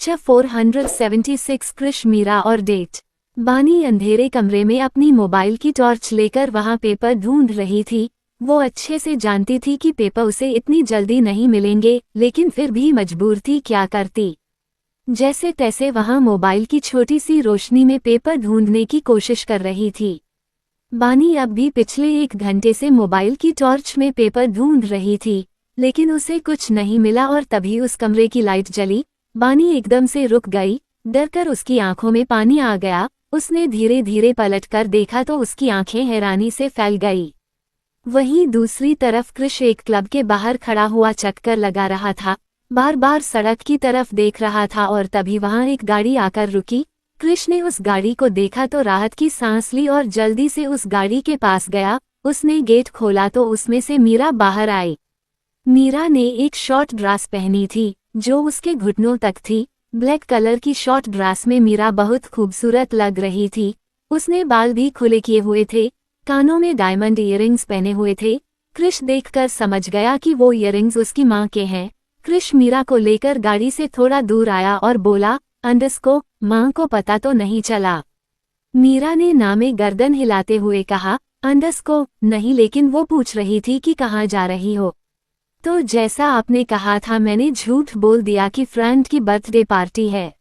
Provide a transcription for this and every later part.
च 476 कृष मीरा और डेट। बानी अंधेरे कमरे में अपनी मोबाइल की टॉर्च लेकर वहां पेपर ढूंढ रही थी। वो अच्छे से जानती थी कि पेपर उसे इतनी जल्दी नहीं मिलेंगे, लेकिन फिर भी मजबूर थी, क्या करती। जैसे तैसे वहां मोबाइल की छोटी सी रोशनी में पेपर ढूंढने की कोशिश कर रही थी। बानी अब भी पिछले 1 घंटे से मोबाइल की टॉर्च में पेपर ढूंढ रही थी, लेकिन उसे कुछ नहीं मिला और तभी उस कमरे की लाइट जली। बानी एकदम से रुक गई, डरकर उसकी आंखों में पानी आ गया। उसने धीरे धीरे पलटकर देखा तो उसकी आंखें हैरानी से फैल गई। वहीं दूसरी तरफ कृष एक क्लब के बाहर खड़ा हुआ चक्कर लगा रहा था, बार बार सड़क की तरफ देख रहा था और तभी वहां एक गाड़ी आकर रुकी। कृष ने उस गाड़ी को देखा तो राहत की सांस ली और जल्दी से उस गाड़ी के पास गया। उसने गेट खोला तो उसमें से मीरा बाहर आई। मीरा ने एक शॉर्ट ड्रेस पहनी थी जो उसके घुटनों तक थी। ब्लैक कलर की शॉर्ट ड्रेस में मीरा बहुत खूबसूरत लग रही थी। उसने बाल भी खुले किए हुए थे, कानों में डायमंड ईयरिंग्स पहने हुए थे। कृष देखकर समझ गया कि वो ईयरिंग्स उसकी माँ के हैं। कृष मीरा को लेकर गाड़ी से थोड़ा दूर आया और बोला, अंडरस्को, माँ को पता तो नहीं चला। मीरा ने ना में गर्दन हिलाते हुए कहा, अंडरस्को नहीं, लेकिन वो पूछ रही थी कि कहाँ जा रही हो। तो जैसा आपने कहा था मैंने झूठ बोल दिया कि फ्रेंड की बर्थडे पार्टी है।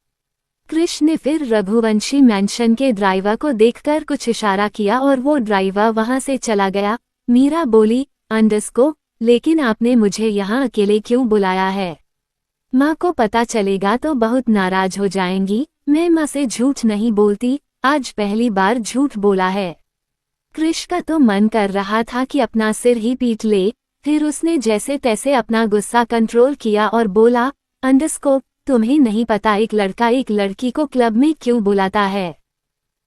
कृष ने फिर रघुवंशी मैंशन के ड्राइवर को देखकर कुछ इशारा किया और वो ड्राइवर वहां से चला गया। मीरा बोली, अंडरस्को, लेकिन आपने मुझे यहाँ अकेले क्यों बुलाया है? माँ को पता चलेगा तो बहुत नाराज हो जाएंगी। मैं माँ से झूठ नहीं बोलती, आज पहली बार झूठ बोला है। कृष का तो मन कर रहा था कि अपना सिर ही पीट ले, फिर उसने जैसे तैसे अपना गुस्सा कंट्रोल किया और बोला, अंडरस्को, तुम्हें नहीं पता एक लड़का एक लड़की को क्लब में क्यों बुलाता है?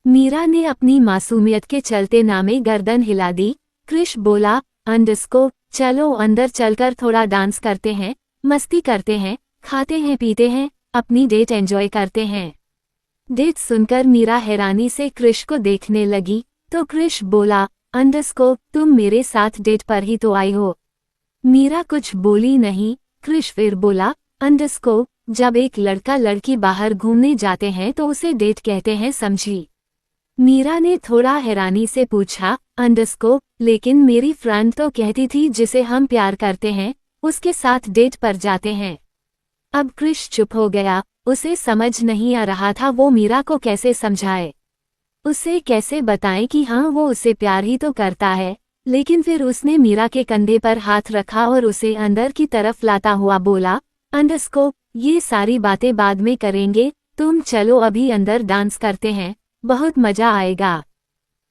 मीरा ने अपनी मासूमियत के चलते ना में गर्दन हिला दी। कृष बोला, अंडरस्को, चलो अंदर चलकर थोड़ा डांस करते हैं, मस्ती करते हैं, खाते हैं पीते हैं, अपनी डेट एंजॉय करते हैं। डेट सुनकर मीरा हैरानी से कृष को देखने लगी, तो कृष बोला, अंडरस्को, तुम मेरे साथ डेट पर ही तो आई हो। मीरा कुछ बोली नहीं। कृष फिर बोला, अंडरस्को, जब एक लड़का लड़की बाहर घूमने जाते हैं तो उसे डेट कहते हैं, समझी? मीरा ने थोड़ा हैरानी से पूछा, अंडरस्को, लेकिन मेरी फ्रेंड तो कहती थी जिसे हम प्यार करते हैं उसके साथ डेट पर जाते हैं। अब कृष चुप हो गया। उसे समझ नहीं आ रहा था वो मीरा को कैसे समझाए, उसे कैसे बताएं कि हाँ वो उसे प्यार ही तो करता है। लेकिन फिर उसने मीरा के कंधे पर हाथ रखा और उसे अंदर की तरफ लाता हुआ बोला, अंडरस्को, ये सारी बातें बाद में करेंगे, तुम चलो अभी अंदर डांस करते हैं, बहुत मजा आएगा।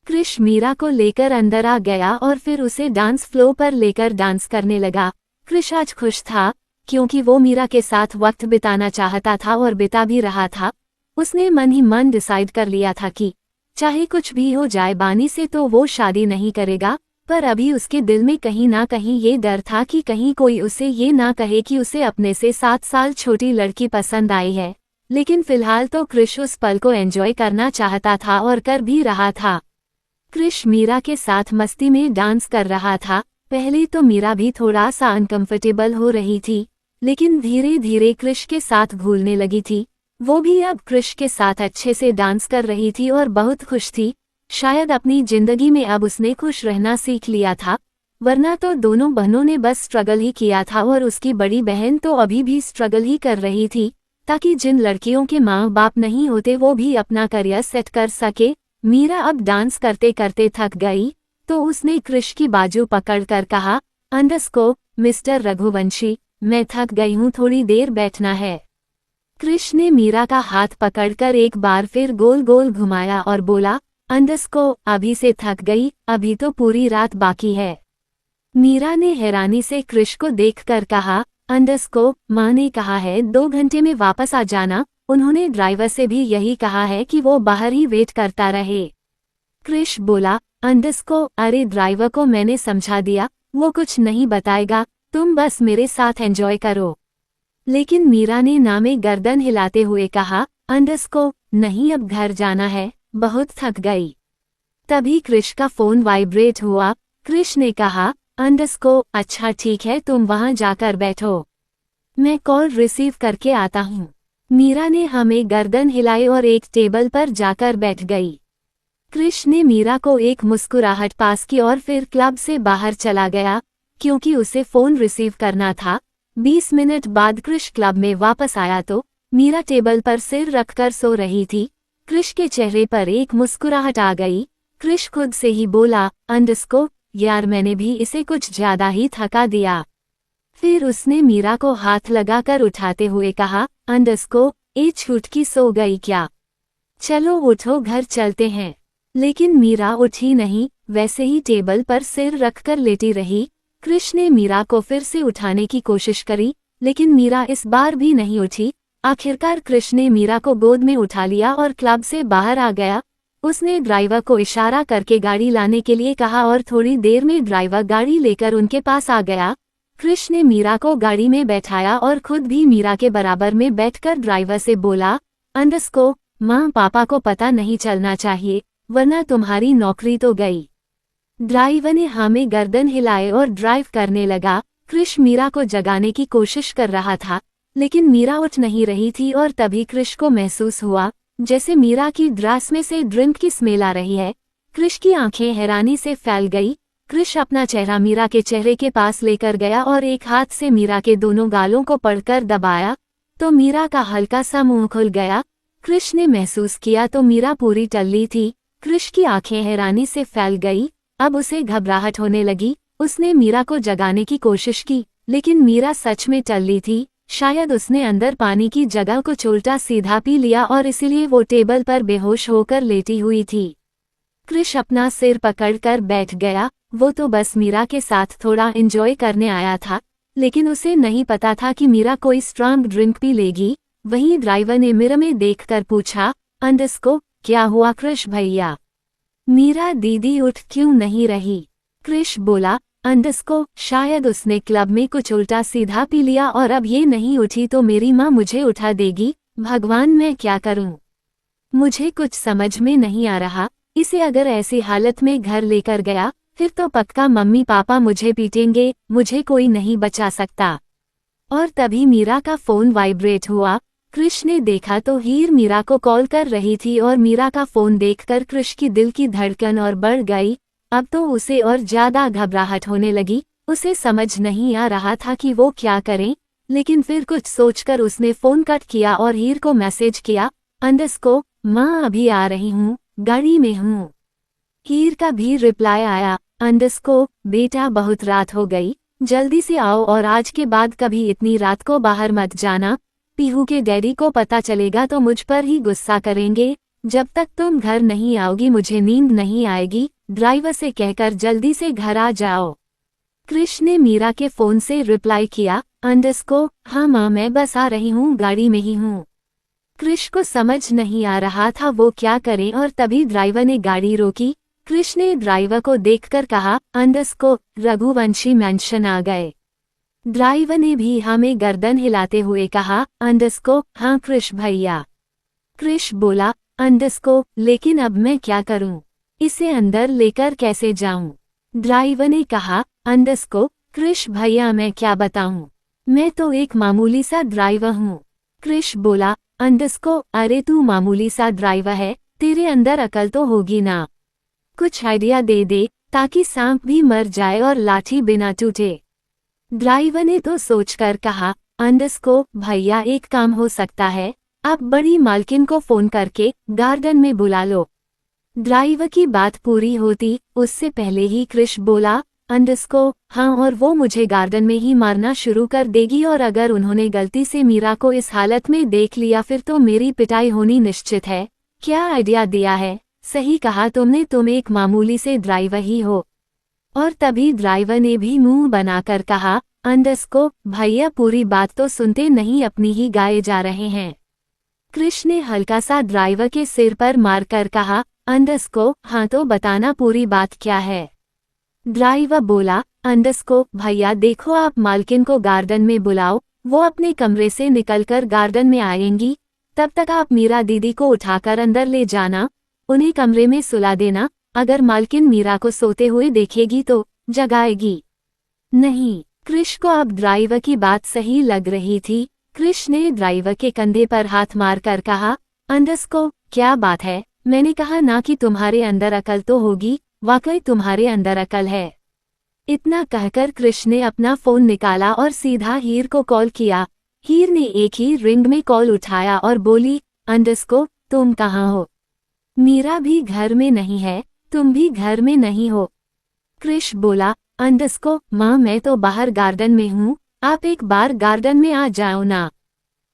कृष मीरा को लेकर अंदर आ गया और फिर उसे डांस फ्लोर पर लेकर डांस करने लगा। कृष आज खुश था क्योंकि वो मीरा के साथ वक्त बिताना चाहता था और बिता भी रहा था। उसने मन ही मन डिसाइड कर लिया था कि चाहे कुछ भी हो जाए बानी से तो वो शादी नहीं करेगा, पर अभी उसके दिल में कहीं ना कहीं ये डर था कि कहीं कोई उसे ये ना कहे कि उसे अपने से 7 साल छोटी लड़की पसंद आई है। लेकिन फिलहाल तो कृष उस पल को एंजॉय करना चाहता था और कर भी रहा था। कृष मीरा के साथ मस्ती में डांस कर रहा था। पहले तो मीरा भी थोड़ा सा अनकंफर्टेबल हो रही थी, लेकिन धीरे धीरे कृष के साथ घुलने लगी थी। वो भी अब कृष के साथ अच्छे से डांस कर रही थी और बहुत खुश थी। शायद अपनी जिंदगी में अब उसने खुश रहना सीख लिया था, वरना तो दोनों बहनों ने बस स्ट्रगल ही किया था और उसकी बड़ी बहन तो अभी भी स्ट्रगल ही कर रही थी, ताकि जिन लड़कियों के माँ बाप नहीं होते वो भी अपना करियर सेट कर सके। मीरा अब डांस करते करते थक गई, तो उसने कृष की बाजू पकड़कर कहा, अंडरस्को, मिस्टर रघुवंशी, मैं थक गई हूँ, थोड़ी देर बैठना है। कृष ने मीरा का हाथ पकड़कर एक बार फिर गोल गोल घुमाया और बोला, अंडरस्को, अभी से थक गई, अभी तो पूरी रात बाकी है। मीरा ने हैरानी से कृष को देखकर कहा, अंडरस्को, माँ ने कहा है 2 घंटे में वापस आ जाना, उन्होंने ड्राइवर से भी यही कहा है कि वो बाहर ही वेट करता रहे। कृष बोला, अंडरस्को, अरे ड्राइवर को मैंने समझा दिया, वो कुछ नहीं बताएगा, तुम बस मेरे साथ एंजॉय करो। लेकिन मीरा ने ना में गर्दन हिलाते हुए कहा, अंडरस्को, नहीं, अब घर जाना है, बहुत थक गई। तभी कृष का फोन वाइब्रेट हुआ। कृष ने कहा, अंडरस्को, अच्छा ठीक है, तुम वहां जाकर बैठो, मैं कॉल रिसीव करके आता हूँ। मीरा ने हमें गर्दन हिलाई और एक टेबल पर जाकर बैठ गई। कृष ने मीरा को एक मुस्कुराहट पास की और फिर क्लब से बाहर चला गया, क्योंकि उसे फोन रिसीव करना था। 20 मिनट बाद कृष क्लब में वापस आया तो मीरा टेबल पर सिर रखकर सो रही थी। कृष के चेहरे पर एक मुस्कुराहट आ गई। कृष खुद से ही बोला, अंडस्को, यार मैंने भी इसे कुछ ज्यादा ही थका दिया। फिर उसने मीरा को हाथ लगाकर उठाते हुए कहा, अंडस्को, ए छुटकी सो गई क्या? चलो उठो, घर चलते हैं। लेकिन मीरा उठी नहीं, वैसे ही टेबल पर सिर रखकर लेटी रही। कृष ने मीरा को फिर से उठाने की कोशिश करी, लेकिन मीरा इस बार भी नहीं उठी। आखिरकार कृष ने मीरा को गोद में उठा लिया और क्लब से बाहर आ गया। उसने ड्राइवर को इशारा करके गाड़ी लाने के लिए कहा और थोड़ी देर में ड्राइवर गाड़ी लेकर उनके पास आ गया। कृष ने मीरा को गाड़ी में बैठाया और खुद भी मीरा के बराबर में बैठकर ड्राइवर से बोला, अंडस्को, माँ पापा को पता नहीं चलना चाहिए, वरना तुम्हारी नौकरी तो गई। ड्राइवर ने हमें गर्दन हिलाए और ड्राइव करने लगा। कृष मीरा को जगाने की कोशिश कर रहा था, लेकिन मीरा उठ नहीं रही थी और तभी कृष को महसूस हुआ जैसे मीरा की ड्रेस में से ड्रिंक की स्मेल आ रही है। कृष की आंखें हैरानी से फैल गई। कृष अपना चेहरा मीरा के चेहरे के पास लेकर गया और एक हाथ से मीरा के दोनों गालों को पकड़कर दबाया तो मीरा का हल्का सा मुंह खुल गया। कृष ने महसूस किया तो मीरा पूरी टल्ली थी। कृष की आंखें हैरानी से फैल गई। अब उसे घबराहट होने लगी। उसने मीरा को जगाने की कोशिश की, लेकिन मीरा सच में टल्ली थी। शायद उसने अंदर पानी की जगह कुछ उल्टा सीधा पी लिया और इसीलिए वो टेबल पर बेहोश होकर लेटी हुई थी। कृष अपना सिर पकड़कर बैठ गया। वो तो बस मीरा के साथ थोड़ा एंजॉय करने आया था, लेकिन उसे नहीं पता था कि मीरा कोई स्ट्रांग ड्रिंक पी लेगी। वहीं ड्राइवर ने मिरर में देखकर पूछा, अंडस्को, क्या हुआ कृष भैया? मीरा दीदी उठ क्यों नहीं रही? कृष बोला, अंडस्को, शायद उसने क्लब में कुछ उल्टा सीधा पी लिया और अब ये नहीं उठी तो मेरी माँ मुझे उठा देगी। भगवान, मैं क्या करूं? मुझे कुछ समझ में नहीं आ रहा। इसे अगर ऐसी हालत में घर लेकर गया फिर तो पक्का मम्मी पापा मुझे पीटेंगे। मुझे कोई नहीं बचा सकता। और तभी मीरा का फोन वाइब्रेट हुआ। कृष ने देखा तो हीर मीरा को कॉल कर रही थी और मीरा का फोन देखकर कृष की दिल की धड़कन और बढ़ गई। अब तो उसे और ज्यादा घबराहट होने लगी। उसे समझ नहीं आ रहा था कि वो क्या करे, लेकिन फिर कुछ सोचकर उसने फोन कट किया और हीर को मैसेज किया, अंडस्को, माँ अभी आ रही हूँ, गाड़ी में हूँ। हीर का भी रिप्लाई आया, अंडस्को, बेटा बहुत रात हो गई, जल्दी से आओ और आज के बाद कभी इतनी रात को बाहर मत जाना। पीहू के डैडी को पता चलेगा तो मुझ पर ही गुस्सा करेंगे। जब तक तुम घर नहीं आओगी मुझे नींद नहीं आएगी। ड्राइवर से कहकर जल्दी से घर आ जाओ। कृष ने मीरा के फोन से रिप्लाई किया, अंडस्को, हाँ माँ मैं बस आ रही हूँ, गाड़ी में ही हूँ। कृष को समझ नहीं आ रहा था वो क्या करे और तभी ड्राइवर ने गाड़ी रोकी। कृष ने ड्राइवर को देखकर कहा, अंडस्को, रघुवंशी मैंशन आ गए। ड्राइवर ने भी हमें गर्दन हिलाते हुए कहा, अंडस्को, हाँ कृष भैया। कृष बोला, अंडस्को, लेकिन अब मैं क्या करूं? इसे अंदर लेकर कैसे जाऊं? ड्राइवर ने कहा, अंडस्को, कृष भैया मैं क्या बताऊं? मैं तो एक मामूली सा ड्राइवर हूं। कृष बोला, अंडस्को, अरे तू मामूली सा ड्राइवर है, तेरे अंदर अकल तो होगी ना? कुछ आइडिया दे दे ताकि सांप भी मर जाए और लाठी बिना टूटे। ड्राइवर ने तो सोचकर कहा, अंडस्को भैया एक काम हो सकता है, आप बड़ी मालकिन को फोन करके गार्डन में बुला लो। ड्राइवर की बात पूरी होती उससे पहले ही कृष बोला, अंडस्को, हाँ और वो मुझे गार्डन में ही मारना शुरू कर देगी और अगर उन्होंने गलती से मीरा को इस हालत में देख लिया फिर तो मेरी पिटाई होनी निश्चित है। क्या आइडिया दिया है, सही कहा तुमने, तुम एक मामूली से ड्राइवर ही हो। और तभी ड्राइवर ने भी मुंह बनाकर कहा, अंडस्को भैया पूरी बात तो सुनते नहीं, अपनी ही गाए जा रहे हैं। कृष ने हल्का सा ड्राइवर के सिर पर मारकर कहा, अंडस्को, हाँ तो बताना पूरी बात क्या है। ड्राइवर बोला, अंडस्को भैया देखो आप मालकिन को गार्डन में बुलाओ, वो अपने कमरे से निकलकर गार्डन में आएंगी। तब तक आप मीरा दीदी को उठाकर अंदर ले जाना, उन्हें कमरे में सुला देना। अगर मालकिन मीरा को सोते हुए देखेगी तो जगाएगी नहीं। कृष को अब ड्राइवर की बात सही लग रही थी। कृष ने ड्राइवर के कंधे पर हाथ मारकर कहा, अंडरस्को, क्या बात है? मैंने कहा ना कि तुम्हारे अंदर अकल तो होगी, वाकई तुम्हारे अंदर अकल है। इतना कहकर कृष ने अपना फोन निकाला और सीधा हीर को कॉल किया। हीर ने एक ही रिंग में कॉल उठाया और बोली, अंडरस्को, तुम कहाँ हो? मीरा भी घर में नहीं है, तुम भी घर में नहीं हो। कृष बोला, अंडरस्को, माँ मैं तो बाहर गार्डन में हूँ, आप एक बार गार्डन में आ जाओ ना।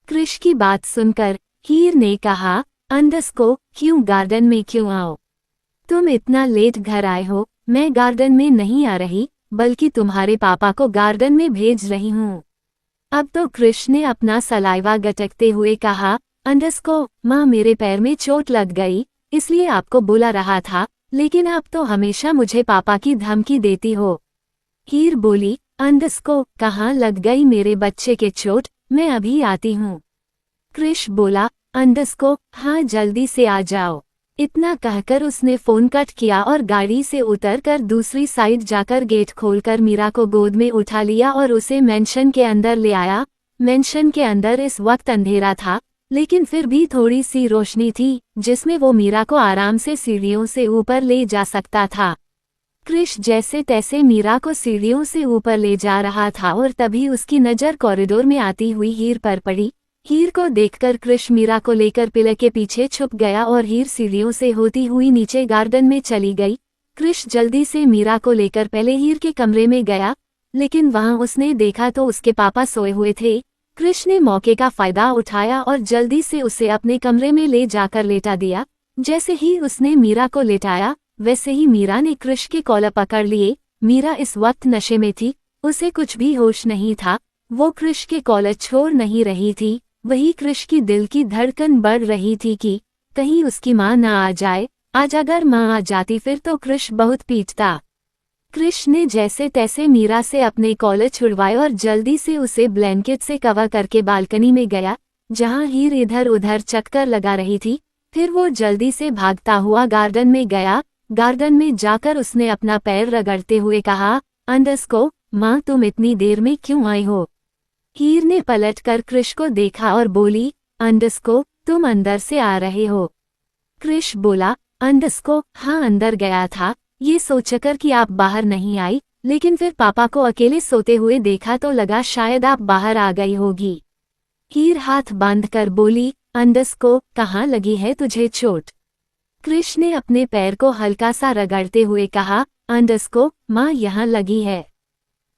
कृष की बात सुनकर हीर ने कहा, अंडरस्को, क्यों गार्डन में क्यों आओ? तुम इतना लेट घर आए हो, मैं गार्डन में नहीं आ रही, बल्कि तुम्हारे पापा को गार्डन में भेज रही हूँ। अब तो कृष ने अपना सलाइवा गटकते हुए कहा, अंडरस्को, माँ मेरे पैर में चोट लग गई, इसलिए आपको बुला रहा था, लेकिन आप तो हमेशा मुझे पापा की धमकी देती हो। हीर बोली, अंडरस्को, कहाँ लग गई मेरे बच्चे के चोट, मैं अभी आती हूँ। कृष बोला, अंडरस्को, हाँ जल्दी से आ जाओ। इतना कहकर उसने फोन कट किया और गाड़ी से उतरकर दूसरी साइड जाकर गेट खोलकर मीरा को गोद में उठा लिया और उसे मेंशन के अंदर ले आया। मेंशन के अंदर इस वक्त अंधेरा था, लेकिन फिर भी थोड़ी सी रोशनी थी, जिसमें वो मीरा को आराम से सीढ़ियों से ऊपर ले जा सकता था। कृष जैसे तैसे मीरा को सीढ़ियों से ऊपर ले जा रहा था और तभी उसकी नज़र कॉरिडोर में आती हुई हीर पर पड़ी। हीर को देखकर कृष मीरा को लेकर पिलर के पीछे छुप गया और हीर सीढ़ियों से होती हुई नीचे गार्डन में चली गई। कृष जल्दी से मीरा को लेकर पहले हीर के कमरे में गया, लेकिन वहां उसने देखा तो उसके पापा सोए हुए थे। कृष ने मौके का फायदा उठाया और जल्दी से उसे अपने कमरे में ले जाकर लेटा दिया। जैसे ही उसने मीरा को लेटाया, वैसे ही मीरा ने कृष के कॉलर पकड़ लिए। मीरा इस वक्त नशे में थी, उसे कुछ भी होश नहीं था। वो कृष के कॉलर छोड़ नहीं रही थी। वही कृष की दिल की धड़कन बढ़ रही थी कि कहीं उसकी माँ ना आ जाए। आज अगर माँ आ जाती फिर तो कृष बहुत पीटता। कृष ने जैसे तैसे मीरा से अपने कॉलर छुड़वाए और जल्दी से उसे ब्लैंकेट से कवर करके बालकनी में गया, जहाँ हीर इधर उधर चक्कर लगा रही थी। फिर वो जल्दी से भागता हुआ गार्डन में गया। गार्डन में जाकर उसने अपना पैर रगड़ते हुए कहा, अंडरस्को, माँ तुम इतनी देर में क्यों आई हो? हीर ने पलटकर कृष को देखा और बोली, अंडरस्को, तुम अंदर से आ रहे हो? कृष बोला, अंडरस्को, हाँ अंदर गया था, ये सोचकर कि आप बाहर नहीं आई, लेकिन फिर पापा को अकेले सोते हुए देखा तो लगा शायद आप बाहर आ गई होगी। हीर हाथ बांधकर बोली, अंडरस्को, कहाँ लगी है तुझे चोट? कृष ने अपने पैर को हल्का सा रगड़ते हुए कहा, अंडरस्को, माँ यहाँ लगी है।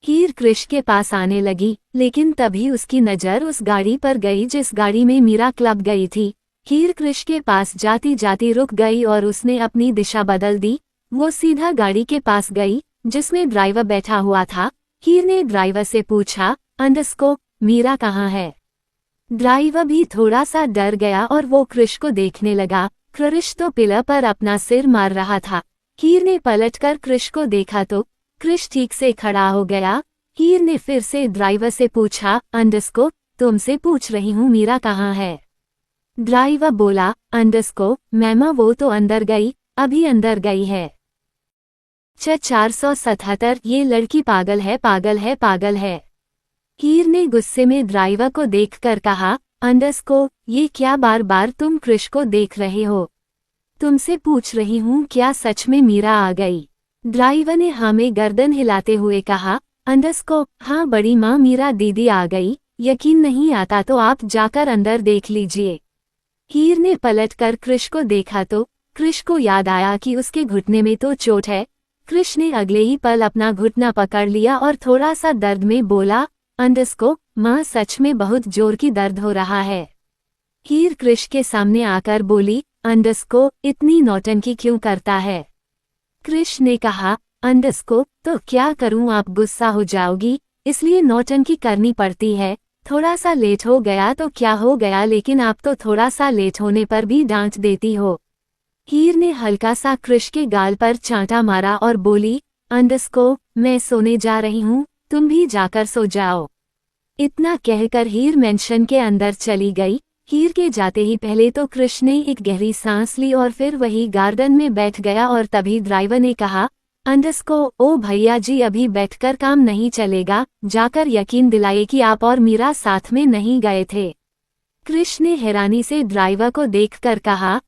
हीर कृष के पास आने लगी, लेकिन तभी उसकी नज़र उस गाड़ी पर गई जिस गाड़ी में मीरा क्लब गई थी। हीर कृष के पास जाती जाती रुक गई और उसने अपनी दिशा बदल दी। वो सीधा गाड़ी के पास गई जिसमें ड्राइवर बैठा हुआ था। हीर ने ड्राइवर से पूछा, अंडरस्को, मीरा कहाँ है? ड्राइवर भी थोड़ा सा डर गया और वो कृष को देखने लगा। कृष तो पिलर पर अपना सिर मार रहा था। हीर ने पलटकर कृष को देखा तो कृष ठीक से खड़ा हो गया। हीर ने फिर से ड्राइवर से पूछा, अंडरस्को, तुमसे पूछ रही हूँ मीरा कहाँ है? ड्राइवर बोला, अंडरस्को, मैमा वो तो अंदर गई, अभी अंदर गई है। 477 ये लड़की पागल है, पागल है, पागल है। हीर ने गुस्से में ड्राइवर को देखकर कहा, अंडरस्को, ये क्या बार बार तुम कृष को देख रहे हो? तुमसे पूछ रही हूँ क्या सच में मीरा आ गई? ड्राइवर ने हाँ में गर्दन हिलाते हुए कहा, अंडरस्को, हाँ बड़ी माँ मीरा दीदी आ गई, यकीन नहीं आता तो आप जाकर अंदर देख लीजिए। हीर ने पलटकर कृष को देखा तो कृष को याद आया कि उसके घुटने में तो चोट है। कृष ने अगले ही पल अपना घुटना पकड़ लिया और थोड़ा सा दर्द में बोला, अंडरस्को, माँ सच में बहुत जोर की दर्द हो रहा है। हीर कृष के सामने आकर बोली, अंडरस्को, इतनी नौटंकी क्यों करता है? कृष ने कहा, अंडरस्को, तो क्या करूं, आप गुस्सा हो जाओगी, इसलिए नौटंकी करनी पड़ती है। थोड़ा सा लेट हो गया तो क्या हो गया, लेकिन आप तो थोड़ा सा लेट होने पर भी डांट देती हो। हीर ने हल्का सा कृष के गाल पर चांटा मारा और बोली, अंडरस्को, मैं सोने जा रही हूँ, तुम भी जाकर सो जाओ। इतना कहकर हीर मेंशन के अंदर चली गई। हीर के जाते ही पहले तो कृष ने एक गहरी सांस ली और फिर वही गार्डन में बैठ गया और तभी ड्राइवर ने कहा, ओ भैया जी अभी बैठकर काम नहीं चलेगा, जाकर यकीन दिलाइए कि आप और मीरा साथ में नहीं गए थे। कृष ने हैरानी से ड्राइवर को देखकर कहा,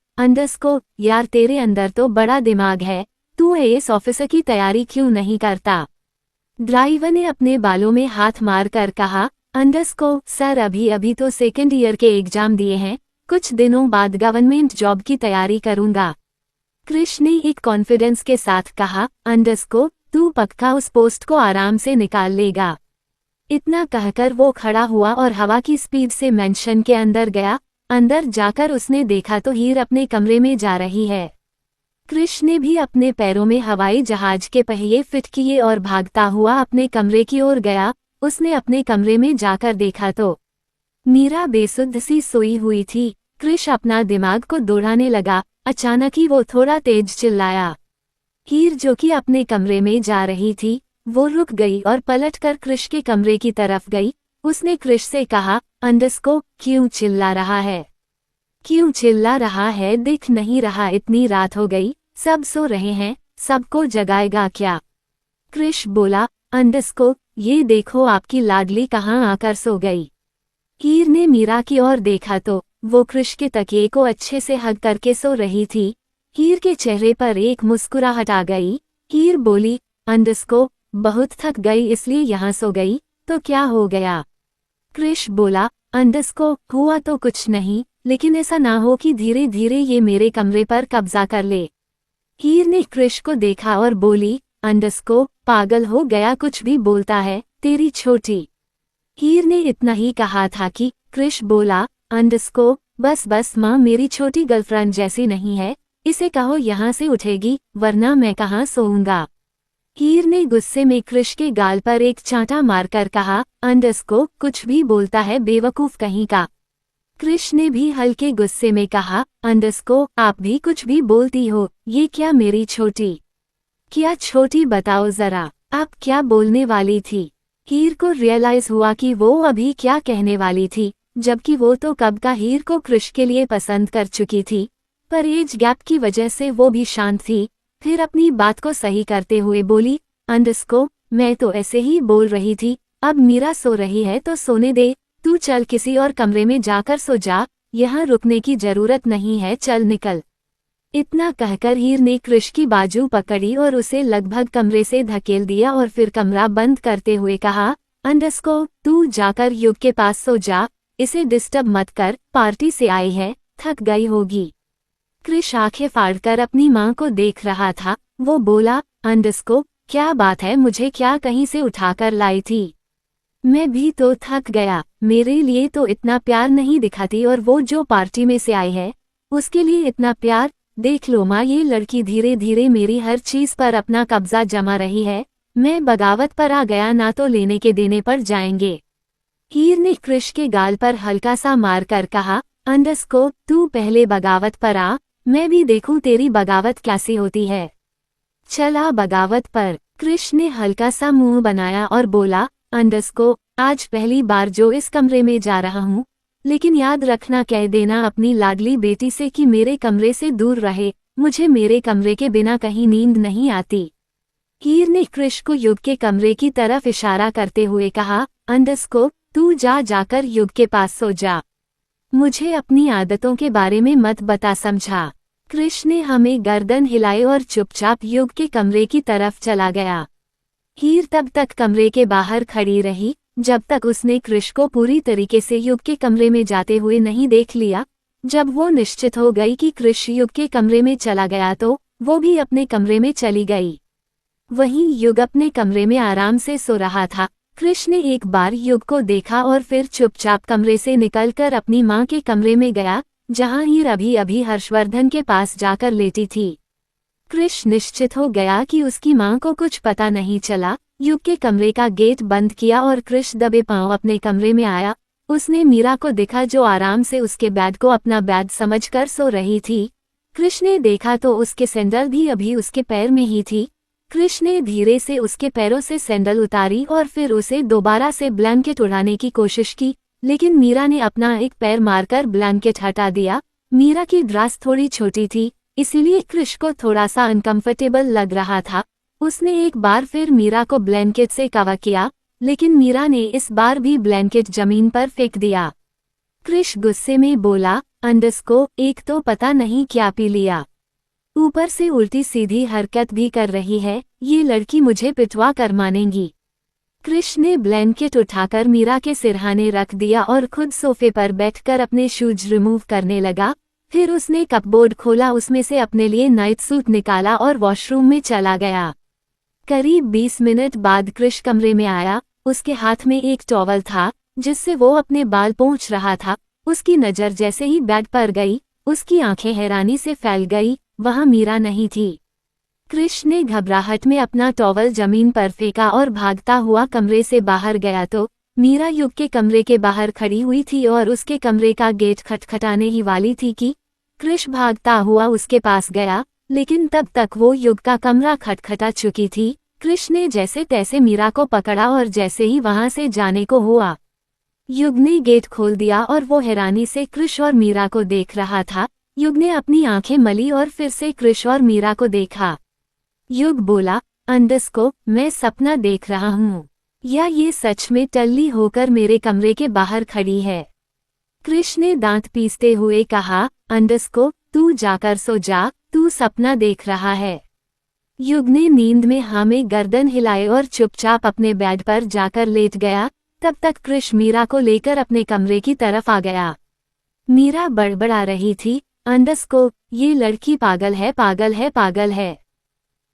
यार तेरे अंदर तो बड़ा दिमाग है, तू आईएएस ऑफिसर की तैयारी क्यों नहीं करता? ड्राइवर ने अपने बालों में हाथ मार कर कहा, सर अभी तो सेकंड ईयर के एग्जाम दिए हैं, कुछ दिनों बाद गवर्नमेंट जॉब की तैयारी करूंगा। कृष ने एक कॉन्फिडेंस के साथ कहा, तू पक्का उस पोस्ट को आराम से निकाल लेगा। इतना कहकर वो खड़ा हुआ और हवा की स्पीड से मेंशन के अंदर गया। अंदर जाकर उसने देखा तो हीर अपने कमरे में जा रही है। कृष ने भी अपने पैरों में हवाई जहाज के पहिए फिट किए और भागता हुआ अपने कमरे की ओर गया। उसने अपने कमरे में जाकर देखा तो मीरा बेसुध सी सोई हुई थी। कृष अपना दिमाग को दौड़ाने लगा। अचानक ही वो थोड़ा तेज चिल्लाया। हीर जो कि अपने कमरे में जा रही थी, वो रुक गई और पलटकर कृष के कमरे की तरफ गई। उसने कृष से कहा, क्यों चिल्ला रहा है? क्यों चिल्ला रहा है? दिख नहीं रहा इतनी रात हो गई, सब सो रहे हैं, सबको जगाएगा क्या? कृष बोला, ये देखो आपकी लाडली कहाँ आकर सो गई। हीर ने मीरा की ओर देखा तो वो कृष के तकिए को अच्छे से हग करके सो रही थी। हीर के चेहरे पर एक मुस्कुराहट आ गई। हीर बोली, बहुत थक गई इसलिए यहाँ सो गई, तो क्या हो गया? कृष बोला, हुआ तो कुछ नहीं, लेकिन ऐसा ना हो कि धीरे धीरे ये मेरे कमरे पर कब्जा कर ले। हीर ने कृष को देखा और बोली, पागल हो गया, कुछ भी बोलता है, तेरी छोटी। हीर ने इतना ही कहा था कि कृष बोला, बस माँ मेरी छोटी गर्लफ्रेंड जैसी नहीं है, इसे कहो यहाँ से उठेगी, वरना मैं कहाँ सोऊंगा। हीर ने गुस्से में कृष के गाल पर एक चांटा मारकर कहा, कुछ भी बोलता है बेवकूफ कहीं का। कृष ने भी हल्के गुस्से में कहा, आप भी कुछ भी बोलती हो, ये क्या मेरी छोटी? क्या छोटी बताओ जरा, आप क्या बोलने वाली थी? हीर को रियलाइज हुआ कि वो अभी क्या कहने वाली थी, जबकि वो तो कब का हीर को कृष के लिए पसंद कर चुकी थी, पर एज गैप की वजह से वो भी शांत थी। फिर अपनी बात को सही करते हुए बोली, मैं तो ऐसे ही बोल रही थी, अब मीरा सो रही है तो सोने दे, तू चल किसी और कमरे में जाकर सो जा, यहाँ रुकने की जरूरत नहीं है, चल निकल। इतना कहकर हीर ने कृष की बाजू पकड़ी और उसे लगभग कमरे से धकेल दिया और फिर कमरा बंद करते हुए कहा, तू जाकर युग के पास सो जा, इसे डिस्टर्ब मत कर, पार्टी से आई है, थक गई होगी। कृष आंखें फाड़कर अपनी माँ को देख रहा था। वो बोला, क्या बात है, मुझे क्या कहीं से उठाकर लाई थी? मैं भी तो थक गया, मेरे लिए तो इतना प्यार नहीं दिखाती और वो जो पार्टी में से आई है, उसके लिए इतना प्यार। देख लो माँ, ये लड़की धीरे धीरे मेरी हर चीज पर अपना कब्जा जमा रही है, मैं बगावत पर आ गया ना तो लेने के देने पर जाएंगे। हीर ने कृष के गाल पर हल्का सा मार कर कहा, तू पहले बगावत पर आ, मैं भी देखूं तेरी बगावत कैसी होती है। चला बगावत पर। कृष ने हल्का सा मुंह बनाया और बोला, आज पहली बार जो इस कमरे में जा रहा हूँ, लेकिन याद रखना, कह देना अपनी लाडली बेटी से कि मेरे कमरे से दूर रहे, मुझे मेरे कमरे के बिना कहीं नींद नहीं आती। हीर ने कृष को युग के कमरे की तरफ इशारा करते हुए कहा, तू जाकर युग के पास सो जा, मुझे अपनी आदतों के बारे में मत बता, समझा। कृष ने हमें गर्दन हिलाई और चुपचाप युग के कमरे की तरफ चला गया। हीर तब तक कमरे के बाहर खड़ी रही जब तक उसने कृष को पूरी तरीके से युग के कमरे में जाते हुए नहीं देख लिया। जब वो निश्चित हो गई कि कृष युग के कमरे में चला गया तो वो भी अपने कमरे में चली गई। वहीं युग अपने कमरे में आराम से सो रहा था। कृष ने एक बार युग को देखा और फिर चुपचाप कमरे से निकलकर अपनी माँ के कमरे में गया, जहाँ हीर अभी अभी हर्षवर्धन के पास जाकर लेटी थी। कृष निश्चित हो गया कि उसकी माँ को कुछ पता नहीं चला। युग के कमरे का गेट बंद किया और कृष दबे पांव अपने कमरे में आया। उसने मीरा को देखा जो आराम से उसके बेड को अपना बेड समझकर सो रही थी। कृष ने देखा तो उसके सैंडल भी अभी उसके पैर में ही थी। कृष ने धीरे से उसके पैरों से सैंडल उतारी और फिर उसे दोबारा से ब्लैंकेट उड़ाने की कोशिश की, लेकिन मीरा ने अपना एक पैर मारकर ब्लैंकेट हटा दिया। मीरा की ड्रेस थोड़ी छोटी थी, इसीलिए कृष को थोड़ा सा अनकंफर्टेबल लग रहा था, उसने एक बार फिर मीरा को ब्लैंकेट से कवर किया, लेकिन मीरा ने इस बार भी ब्लैंकेट जमीन पर फेंक दिया। कृष गुस्से में बोला, अंडस्को, एक तो पता नहीं क्या पी लिया, ऊपर से उल्टी सीधी हरकत भी कर रही है, ये लड़की मुझे पिटवा कर मानेगी। कृष ने ब्लैंकेट उठाकर मीरा के सिरहाने रख दिया और खुद सोफे पर बैठकर अपने शूज रिमूव करने लगा। फिर उसने कपबोर्ड खोला, उसमें से अपने लिए नाइट सूट निकाला और वॉशरूम में चला गया। करीब 20 मिनट बाद कृष कमरे में आया। उसके हाथ में एक टॉवल था जिससे वो अपने बाल पोंछ रहा था। उसकी नज़र जैसे ही बेड पर गई, उसकी आंखें हैरानी से फैल गई, वहां मीरा नहीं थी। कृष ने घबराहट में अपना टॉवल जमीन पर फेंका और भागता हुआ कमरे से बाहर गया तो मीरा युग के कमरे के बाहर खड़ी हुई थी और उसके कमरे का गेट खटखटाने ही वाली थी कि कृष भागता हुआ उसके पास गया, लेकिन तब तक वो युग का कमरा खटखटा चुकी थी। कृष ने जैसे तैसे मीरा को पकड़ा और जैसे ही वहां से जाने को हुआ, युग ने गेट खोल दिया और वो हैरानी से कृष और मीरा को देख रहा था। युग ने अपनी आंखें मली और फिर से कृष और मीरा को देखा। युग बोला, अंडस्को, मैं सपना देख रहा हूँ या ये सच में टल्ली होकर मेरे कमरे के बाहर खड़ी है। कृष ने दांत पीसते हुए कहा, अंडस्को, तू जाकर सो जा, तू सपना देख रहा है। युग ने नींद में हाँ में गर्दन हिलाए और चुपचाप अपने बेड पर जाकर लेट गया। तब तक कृष मीरा को लेकर अपने कमरे की तरफ आ गया। मीरा बड़बड़ा रही थी, अंडस्को, ये लड़की पागल है, पागल है, पागल है।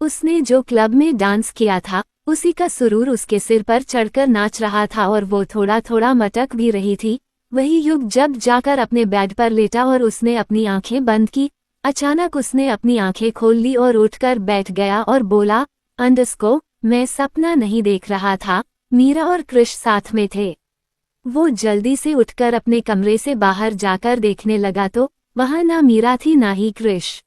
उसने जो क्लब में डांस किया था उसी का सुरूर उसके सिर पर चढ़कर नाच रहा था और वो थोड़ा थोड़ा मटक भी रही थी। वही युग जब जाकर अपने बेड पर लेटा और उसने अपनी आंखें बंद की, अचानक उसने अपनी आंखें खोल ली और उठकर बैठ गया और बोला, अंडस्को, मैं सपना नहीं देख रहा था, मीरा और कृष साथ में थे। वो जल्दी से उठकर अपने कमरे से बाहर जाकर देखने लगा तो वहां ना मीरा थी ना ही कृष।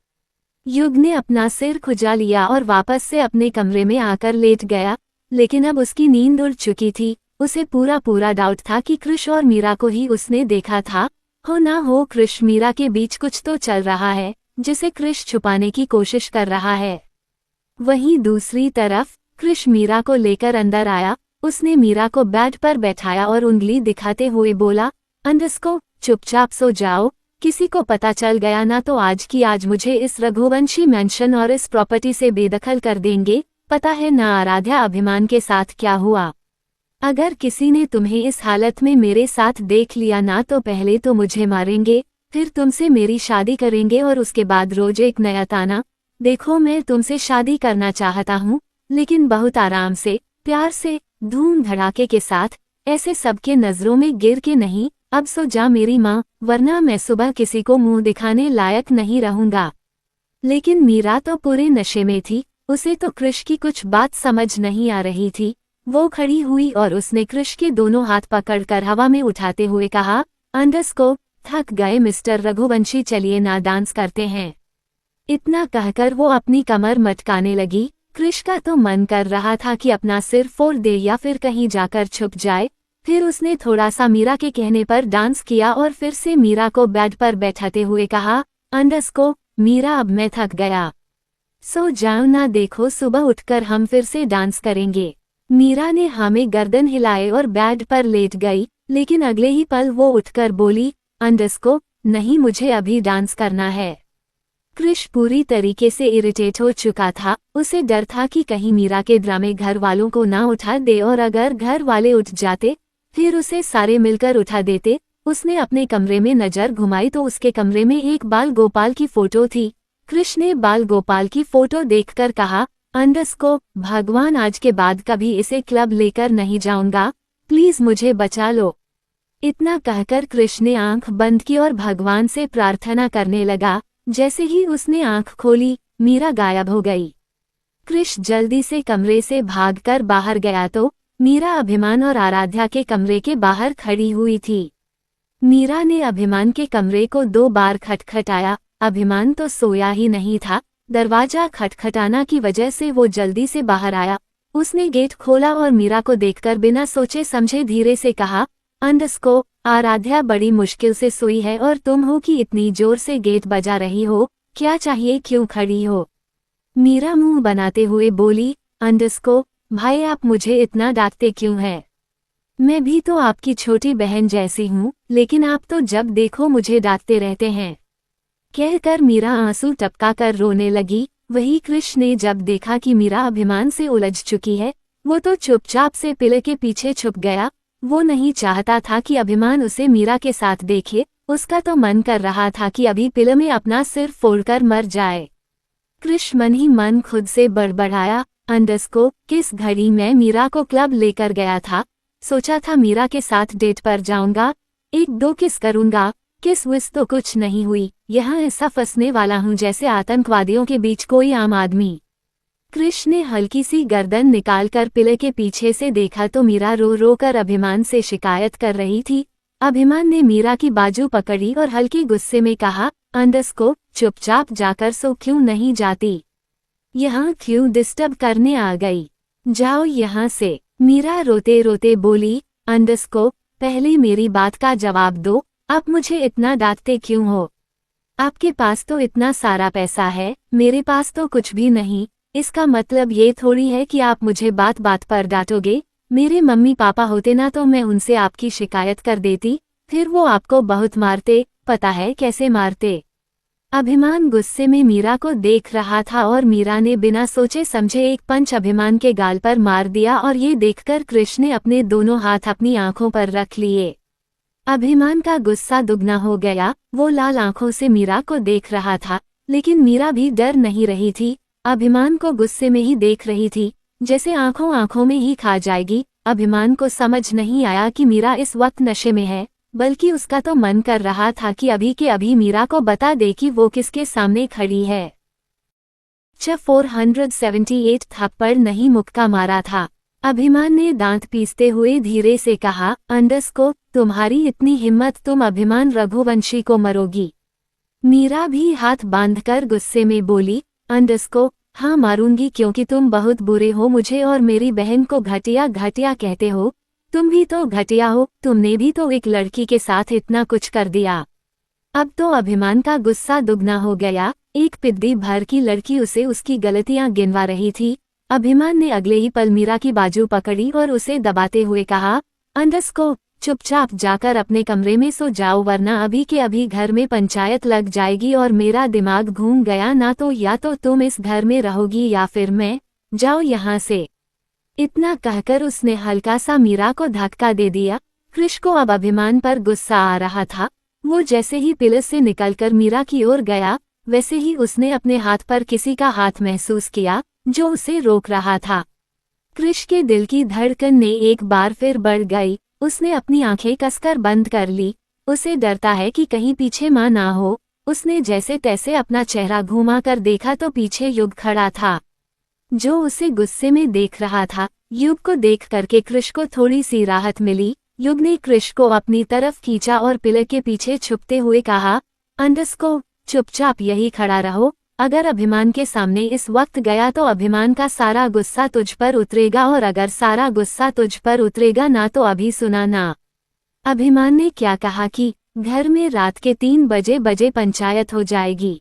युग ने अपना सिर खुजा लिया और वापस से अपने कमरे में आकर लेट गया, लेकिन अब उसकी नींद उड़ चुकी थी। उसे पूरा डाउट था कि कृष और मीरा को ही उसने देखा था। हो ना हो कृष मीरा के बीच कुछ तो चल रहा है जिसे कृष छुपाने की कोशिश कर रहा है। वहीं दूसरी तरफ कृष मीरा को लेकर अंदर आया। उसने मीरा को बेड पर बैठाया और उंगली दिखाते हुए बोला, अंडस्को, चुपचाप सो जाओ, किसी को पता चल गया ना तो आज की आज मुझे इस रघुवंशी मेंशन और इस प्रॉपर्टी से बेदखल कर देंगे। पता है ना आराध्या अभिमान के साथ क्या हुआ? अगर किसी ने तुम्हें इस हालत में मेरे साथ देख लिया ना तो पहले तो मुझे मारेंगे, फिर तुमसे मेरी शादी करेंगे और उसके बाद रोज एक नया ताना। देखो, मैं तुमसे शादी करना चाहता हूँ, लेकिन बहुत आराम से, प्यार से, धूम धड़ाके के साथ, ऐसे सबके नजरों में गिर के नहीं। अब सो जा मेरी माँ, वरना मैं सुबह किसी को मुंह दिखाने लायक नहीं रहूंगा। लेकिन मीरा तो पूरे नशे में थी। उसे तो कृष की कुछ बात समझ नहीं आ रही थी। वो खड़ी हुई और उसने कृष के दोनों हाथ पकड़कर हवा में उठाते हुए कहा, अंडस्को, थक गए मिस्टर रघुवंशी, चलिए ना डांस करते हैं। इतना कहकर वो अपनी कमर मटकाने लगी। कृष का तो मन कर रहा था कि अपना सिर फोड़ दे या फिर कहीं जाकर छुप जाए। फिर उसने थोड़ा सा मीरा के कहने पर डांस किया और फिर से मीरा को बेड पर बैठाते हुए कहा, अंडस्को, मीरा, अब मैं थक गया, सो जाओ ना, देखो सुबह उठकर हम फिर से डांस करेंगे। मीरा ने हाँ में गर्दन हिलाए और बेड पर लेट गई, लेकिन अगले ही पल वो उठकर बोली, अंडस्को, नहीं, मुझे अभी डांस करना है। कृष पूरी तरीके से इरिटेट हो चुका था। उसे डर था कि कहीं मीरा के ड्रामे घर वालों को ना उठा दे और अगर घर वाले उठ जाते फिर उसे सारे मिलकर उठा देते। उसने अपने कमरे में नजर घुमाई तो उसके कमरे में एक बाल गोपाल की फोटो थी। कृष ने बाल गोपाल की फोटो देखकर कहा, अंडस्को, भगवान, आज के बाद कभी इसे क्लब लेकर नहीं जाऊंगा, प्लीज मुझे बचा लो। इतना कहकर कृष ने आंख बंद की और भगवान से प्रार्थना करने लगा। जैसे ही उसने आंख खोली, मीरा गायब हो गई। कृष जल्दी से कमरे से भागकर बाहर गया तो मीरा अभिमान और आराध्या के कमरे के बाहर खड़ी हुई थी। मीरा ने अभिमान के कमरे को 2 बार खटखटाया। अभिमान तो सोया ही नहीं था। दरवाजा खटखटाना की वजह से वो जल्दी से बाहर आया। उसने गेट खोला और मीरा को देखकर बिना सोचे समझे धीरे से कहा, अंडस्को, आराध्या बड़ी मुश्किल से सोई है और तुम हो कि इतनी जोर से गेट बजा रही हो, क्या चाहिए, क्यों खड़ी हो? मीरा मुंह बनाते हुए बोली, अंडरस्को, भाई आप मुझे इतना डांटते क्यों हैं? मैं भी तो आपकी छोटी बहन जैसी हूँ, लेकिन आप तो जब देखो मुझे डांटते रहते हैं। कहकर मीरा आंसू टपकाकर रोने लगी। वही कृष ने जब देखा कि मीरा अभिमान से उलझ चुकी है, वो तो चुपचाप से पिले के पीछे छुप गया। वो नहीं चाहता था कि अभिमान उसे मीरा के साथ देखे। उसका तो मन कर रहा था कि अभी पिले में अपना सिर फोड़कर मर जाए। कृष मन ही मन खुद से बड़बड़ाया, अंडरस्को, किस घड़ी मैं मीरा को क्लब लेकर गया था। सोचा था मीरा के साथ डेट पर जाऊंगा, 1-2 किस करूंगा, किस विस तो कुछ नहीं हुई। यहाँ ऐसा फंसने वाला हूँ जैसे आतंकवादियों के बीच कोई आम आदमी। कृष ने हल्की सी गर्दन निकालकर पिले के पीछे से देखा तो मीरा रो रो कर अभिमान से शिकायत कर रही थी। अभिमान ने मीरा की बाजू पकड़ी और हल्के गुस्से में कहा, अंडरस्को, चुपचाप जाकर सो क्यों नहीं जाती? यहाँ क्यों डिस्टर्ब करने आ गई? जाओ यहाँ से। मीरा रोते रोते बोली, अंडरस्को, पहले मेरी बात का जवाब दो, आप मुझे इतना डांटते क्यों हो? आपके पास तो इतना सारा पैसा है, मेरे पास तो कुछ भी नहीं। इसका मतलब ये थोड़ी है कि आप मुझे बात बात पर डांटोगे। मेरे मम्मी पापा होते ना तो मैं उनसे आपकी शिकायत कर देती, फिर वो आपको बहुत मारते, पता है कैसे मारते। अभिमान गुस्से में मीरा को देख रहा था और मीरा ने बिना सोचे समझे एक पंच अभिमान के गाल पर मार दिया और ये देखकर कृष ने अपने दोनों हाथ अपनी आंखों पर रख लिए। अभिमान का गुस्सा दुगना हो गया। वो लाल आंखों से मीरा को देख रहा था, लेकिन मीरा भी डर नहीं रही थी। अभिमान को गुस्से में ही देख रही थी, जैसे आंखों आंखों में ही खा जाएगी। अभिमान को समझ नहीं आया कि मीरा इस वक्त नशे में है, बल्कि उसका तो मन कर रहा था कि अभी के अभी मीरा को बता दे कि वो किसके सामने खड़ी है। 478 थप्पड़ नहीं मुक्का मारा था। अभिमान ने दांत पीसते हुए धीरे से कहा, अंडरस्को, तुम्हारी इतनी हिम्मत, तुम अभिमान रघुवंशी को मरोगी? मीरा भी हाथ बांधकर गुस्से में बोली, अंडरस्को, हाँ मारूंगी, क्योंकि तुम बहुत बुरे हो। मुझे और मेरी बहन को घटिया घटिया कहते हो। तुम भी तो घटिया हो, तुमने भी तो एक लड़की के साथ इतना कुछ कर दिया। अब तो अभिमान का गुस्सा दुगना हो गया। एक पिद्दी भर की लड़की उसे उसकी गलतियां गिनवा रही थी। अभिमान ने अगले ही पल मीरा की बाजू पकड़ी और उसे दबाते हुए कहा, अंडरस्को, चुपचाप जाकर अपने कमरे में सो जाओ, वरना अभी के अभी घर में पंचायत लग जाएगी और मेरा दिमाग घूम गया ना तो या तो तुम इस घर में रहोगी या फिर मैं। जाओ यहाँ से। इतना कहकर उसने हल्का सा मीरा को धक्का दे दिया। कृष को अब अभिमान पर गुस्सा आ रहा था। वो जैसे ही पिलर से निकलकर मीरा की ओर गया, वैसे ही उसने अपने हाथ पर किसी का हाथ महसूस किया जो उसे रोक रहा था। कृष के दिल की धड़कन ने एक बार फिर बढ़ गई। उसने अपनी आंखें कसकर बंद कर ली। उसे डरता है कि कहीं पीछे मां ना हो। उसने जैसे तैसे अपना चेहरा घुमाकर देखा तो पीछे युग खड़ा था, जो उसे गुस्से में देख रहा था। युग को देख करके कृष को थोड़ी सी राहत मिली। युग ने कृष को अपनी तरफ खींचा और पिलर के पीछे छुपते हुए कहा, अंडरस्को, चुपचाप यही खड़ा रहो। अगर अभिमान के सामने इस वक्त गया तो अभिमान का सारा गुस्सा तुझ पर उतरेगा, और अगर सारा गुस्सा तुझ पर उतरेगा ना तो अभी सुना ना। अभिमान ने क्या कहा कि घर में रात के 3 बजे पंचायत हो जाएगी।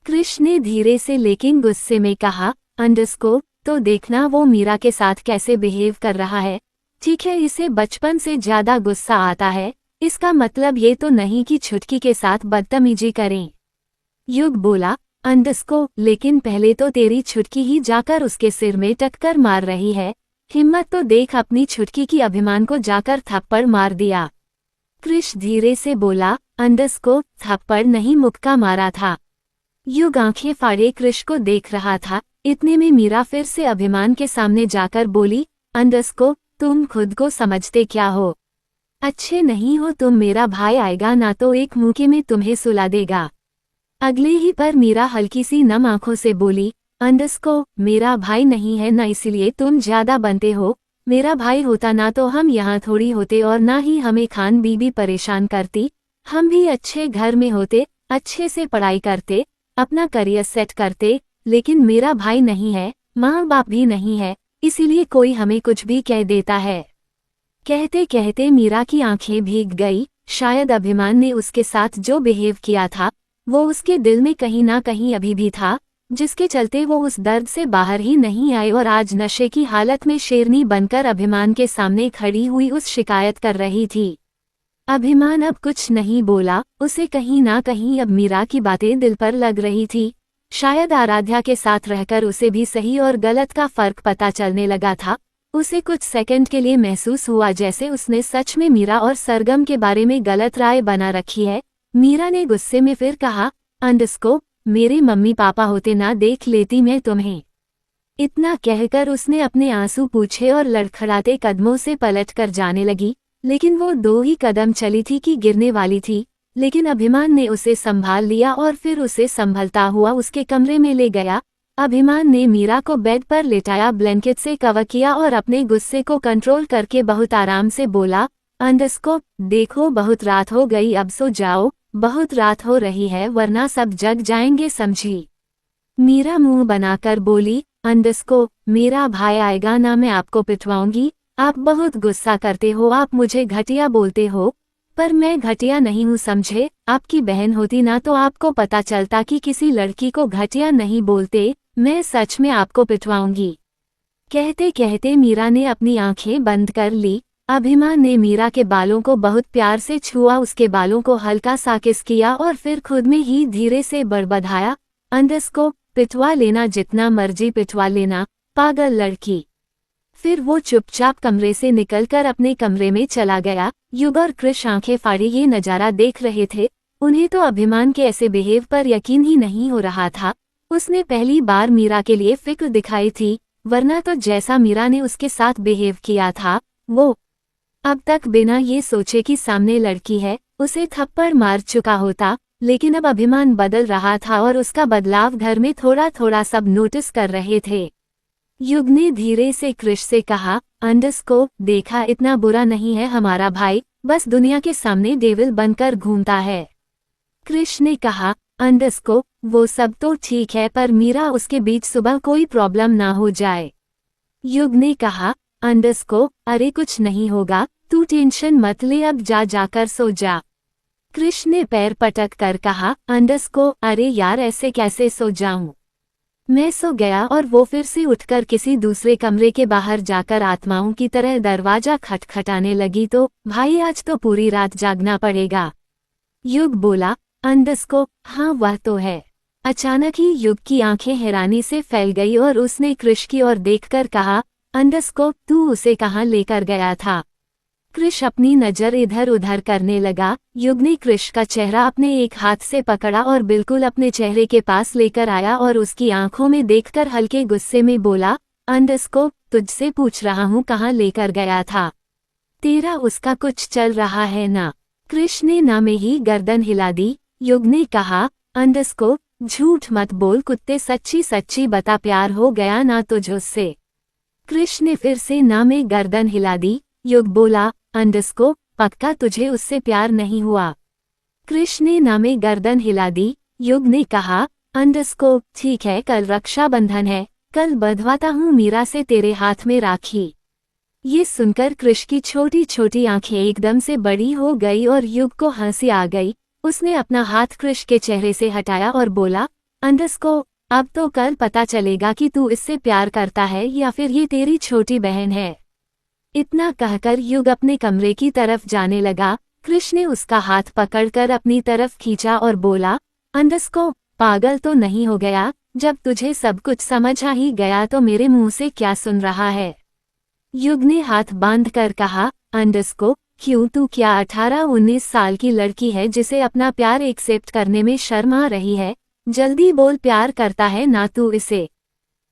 कृष ने धीरे से लेकिन गुस्से में कहा, अंडरस्को, तो देखना वो मीरा के साथ कैसे बिहेव कर रहा है। ठीक है, इसे बचपन से ज्यादा गुस्सा आता है। इसका मतलब ये तो नहीं कि छुटकी के साथ बदतमीजी करें। युग बोला, अंडरस्को, लेकिन पहले तो तेरी छुटकी ही जाकर उसके सिर में टक्कर मार रही है। हिम्मत तो देख अपनी छुटकी की। अभिमान को जाकर थप्पड़ मार दिया। कृष धीरे से बोला, अंडरस्को, थप्पड़ नहीं मुक्का मारा था। युग आंखें फाड़े कृष को देख रहा था। इतने में मीरा फिर से अभिमान के सामने जाकर बोली, अंडरस्को, तुम खुद को समझते क्या हो? अच्छे नहीं हो तुम। मेरा भाई आएगा ना तो एक मुक्के में तुम्हें सुला देगा। अगले ही पर मीरा हल्की सी नम आंखों से बोली, अंडरस्को, मेरा भाई नहीं है ना, इसलिए तुम ज्यादा बनते हो। मेरा भाई होता ना तो हम यहाँ थोड़ी होते और ना ही हमें खान बीबी परेशान करती। हम भी अच्छे घर में होते, अच्छे से पढ़ाई करते, अपना करियर सेट करते। लेकिन मेरा भाई नहीं है, माँ बाप भी नहीं है, इसीलिए कोई हमें कुछ भी कह देता है। कहते कहते मीरा की आंखें भीग गई। शायद अभिमान ने उसके साथ जो बिहेव किया था वो उसके दिल में कहीं ना कहीं अभी भी था। जिसके चलते वो उस दर्द से बाहर ही नहीं आए और आज नशे की हालत में शेरनी बनकर अभिमान के सामने खड़ी हुई उस शिकायत कर रही थी। अभिमान अब कुछ नहीं बोला, उसे कहीं ना कहीं अब मीरा की बातें दिल पर लग रही थी। शायद आराध्या के साथ रहकर उसे भी सही और गलत का फर्क पता चलने लगा था। उसे कुछ सेकंड के लिए महसूस हुआ जैसे उसने सच में मीरा और सरगम के बारे में गलत राय बना रखी है। मीरा ने गुस्से में फिर कहा, अंडरस्को, मेरे मम्मी पापा होते ना देख लेती मैं तुम्हें। इतना कहकर उसने अपने आंसू पूछे और लड़खड़ाते कदमों से पलटकर जाने लगी, लेकिन वो 2 ही कदम चली थी कि गिरने वाली थी। लेकिन अभिमान ने उसे संभाल लिया और फिर उसे संभलता हुआ उसके कमरे में ले गया। अभिमान ने मीरा को बेड पर लेटाया, ब्लैंकेट से कवर किया और अपने गुस्से को कंट्रोल करके बहुत आराम से बोला, अंडरस्को, देखो बहुत रात हो गई, अब सो जाओ, बहुत रात हो रही है वरना सब जग जाएंगे, समझी। मीरा मुंह बनाकर बोली, अंडरस्को, मेरा भाई आएगा ना, मैं आपको पिटवाऊंगी। आप बहुत गुस्सा करते हो, आप मुझे घटिया बोलते हो, पर मैं घटिया नहीं हूँ, समझे। आपकी बहन होती ना तो आपको पता चलता कि किसी लड़की को घटिया नहीं बोलते। मैं सच में आपको पिटवाऊंगी। कहते कहते मीरा ने अपनी आंखें बंद कर ली। अभिमान ने मीरा के बालों को बहुत प्यार से छुआ, उसके बालों को हल्का सा किस किया और फिर खुद में ही धीरे से बड़बड़ाया, अंडरस्को, पिटवा लेना, जितना मर्जी पिटवा लेना, पागल लड़की। फिर वो चुपचाप कमरे से निकलकर अपने कमरे में चला गया। युग और कृष आंखें फाड़ी ये नजारा देख रहे थे। उन्हें तो अभिमान के ऐसे बिहेव पर यकीन ही नहीं हो रहा था। उसने पहली बार मीरा के लिए फिक्र दिखाई थी, वरना तो जैसा मीरा ने उसके साथ बिहेव किया था, वो अब तक बिना ये सोचे कि सामने लड़की है उसे थप्पड़ मार चुका होता। लेकिन अब अभिमान बदल रहा था और उसका बदलाव घर में थोड़ा थोड़ा सब नोटिस कर रहे थे। युग ने धीरे से कृष से कहा, अंडरस्को, देखा, इतना बुरा नहीं है हमारा भाई, बस दुनिया के सामने डेविल बनकर घूमता है। कृष ने कहा, अंडरस्को, वो सब तो ठीक है, पर मीरा उसके बीच सुबह कोई प्रॉब्लम ना हो जाए। युग ने कहा, अंडरस्को, अरे कुछ नहीं होगा, तू टेंशन मत ले, अब जाकर सो जा। कृष ने पैर पटक कर कहा, अंडरस्को, अरे यार ऐसे कैसे सो जाऊं। मैं सो गया और वो फिर से उठकर किसी दूसरे कमरे के बाहर जाकर आत्माओं की तरह दरवाजा खटखटाने लगी, तो भाई आज तो पूरी रात जागना पड़ेगा। युग बोला, अंडरस्को, हाँ वह तो है। अचानक ही युग की आंखें हैरानी से फैल गई और उसने कृष की ओर देखकर कहा, अंडरस्को, तू उसे कहाँ लेकर गया था। कृष अपनी नजर इधर उधर करने लगा। युग ने कृष का चेहरा अपने एक हाथ से पकड़ा और बिल्कुल अपने चेहरे के पास लेकर आया और उसकी आंखों में देखकर हल्के गुस्से में बोला, अंडरस्को, तुझसे पूछ रहा हूँ कहाँ लेकर गया था। तेरा उसका कुछ चल रहा है ना। कृष ने ना में ही गर्दन हिला दी। युग ने कहा, अंडरस्को, झूठ मत बोल कुत्ते, सच्ची सच्ची बता, प्यार हो गया ना तुझसे। कृष ने फिर से ना में गर्दन हिला दी। युग बोला, अंडरस्को, पक्का तुझे उससे प्यार नहीं हुआ। कृष ने ना में गर्दन हिला दी। युग ने कहा, अंडरस्को, ठीक है, कल रक्षाबंधन है, कल बंधवाता हूँ मीरा से तेरे हाथ में राखी। ये सुनकर कृष की छोटी छोटी आंखें एकदम से बड़ी हो गई और युग को हंसी आ गई। उसने अपना हाथ कृष के चेहरे से हटाया और बोला, अंडरस्को, अब तो कल पता चलेगा कि तू इससे प्यार करता है या फिर ये तेरी छोटी बहन है। इतना कहकर युग अपने कमरे की तरफ जाने लगा। कृष ने उसका हाथ पकड़कर अपनी तरफ खींचा और बोला, अंडरस्को, पागल तो नहीं हो गया, जब तुझे सब कुछ समझ आ ही गया तो मेरे मुंह से क्या सुन रहा है। युग ने हाथ बांध कर कहा, अंडरस्को, क्यों, तू क्या 18-19 साल की लड़की है जिसे अपना प्यार एक्सेप्ट करने में शर्म आ रही है। जल्दी बोल, प्यार करता है ना तू इसे,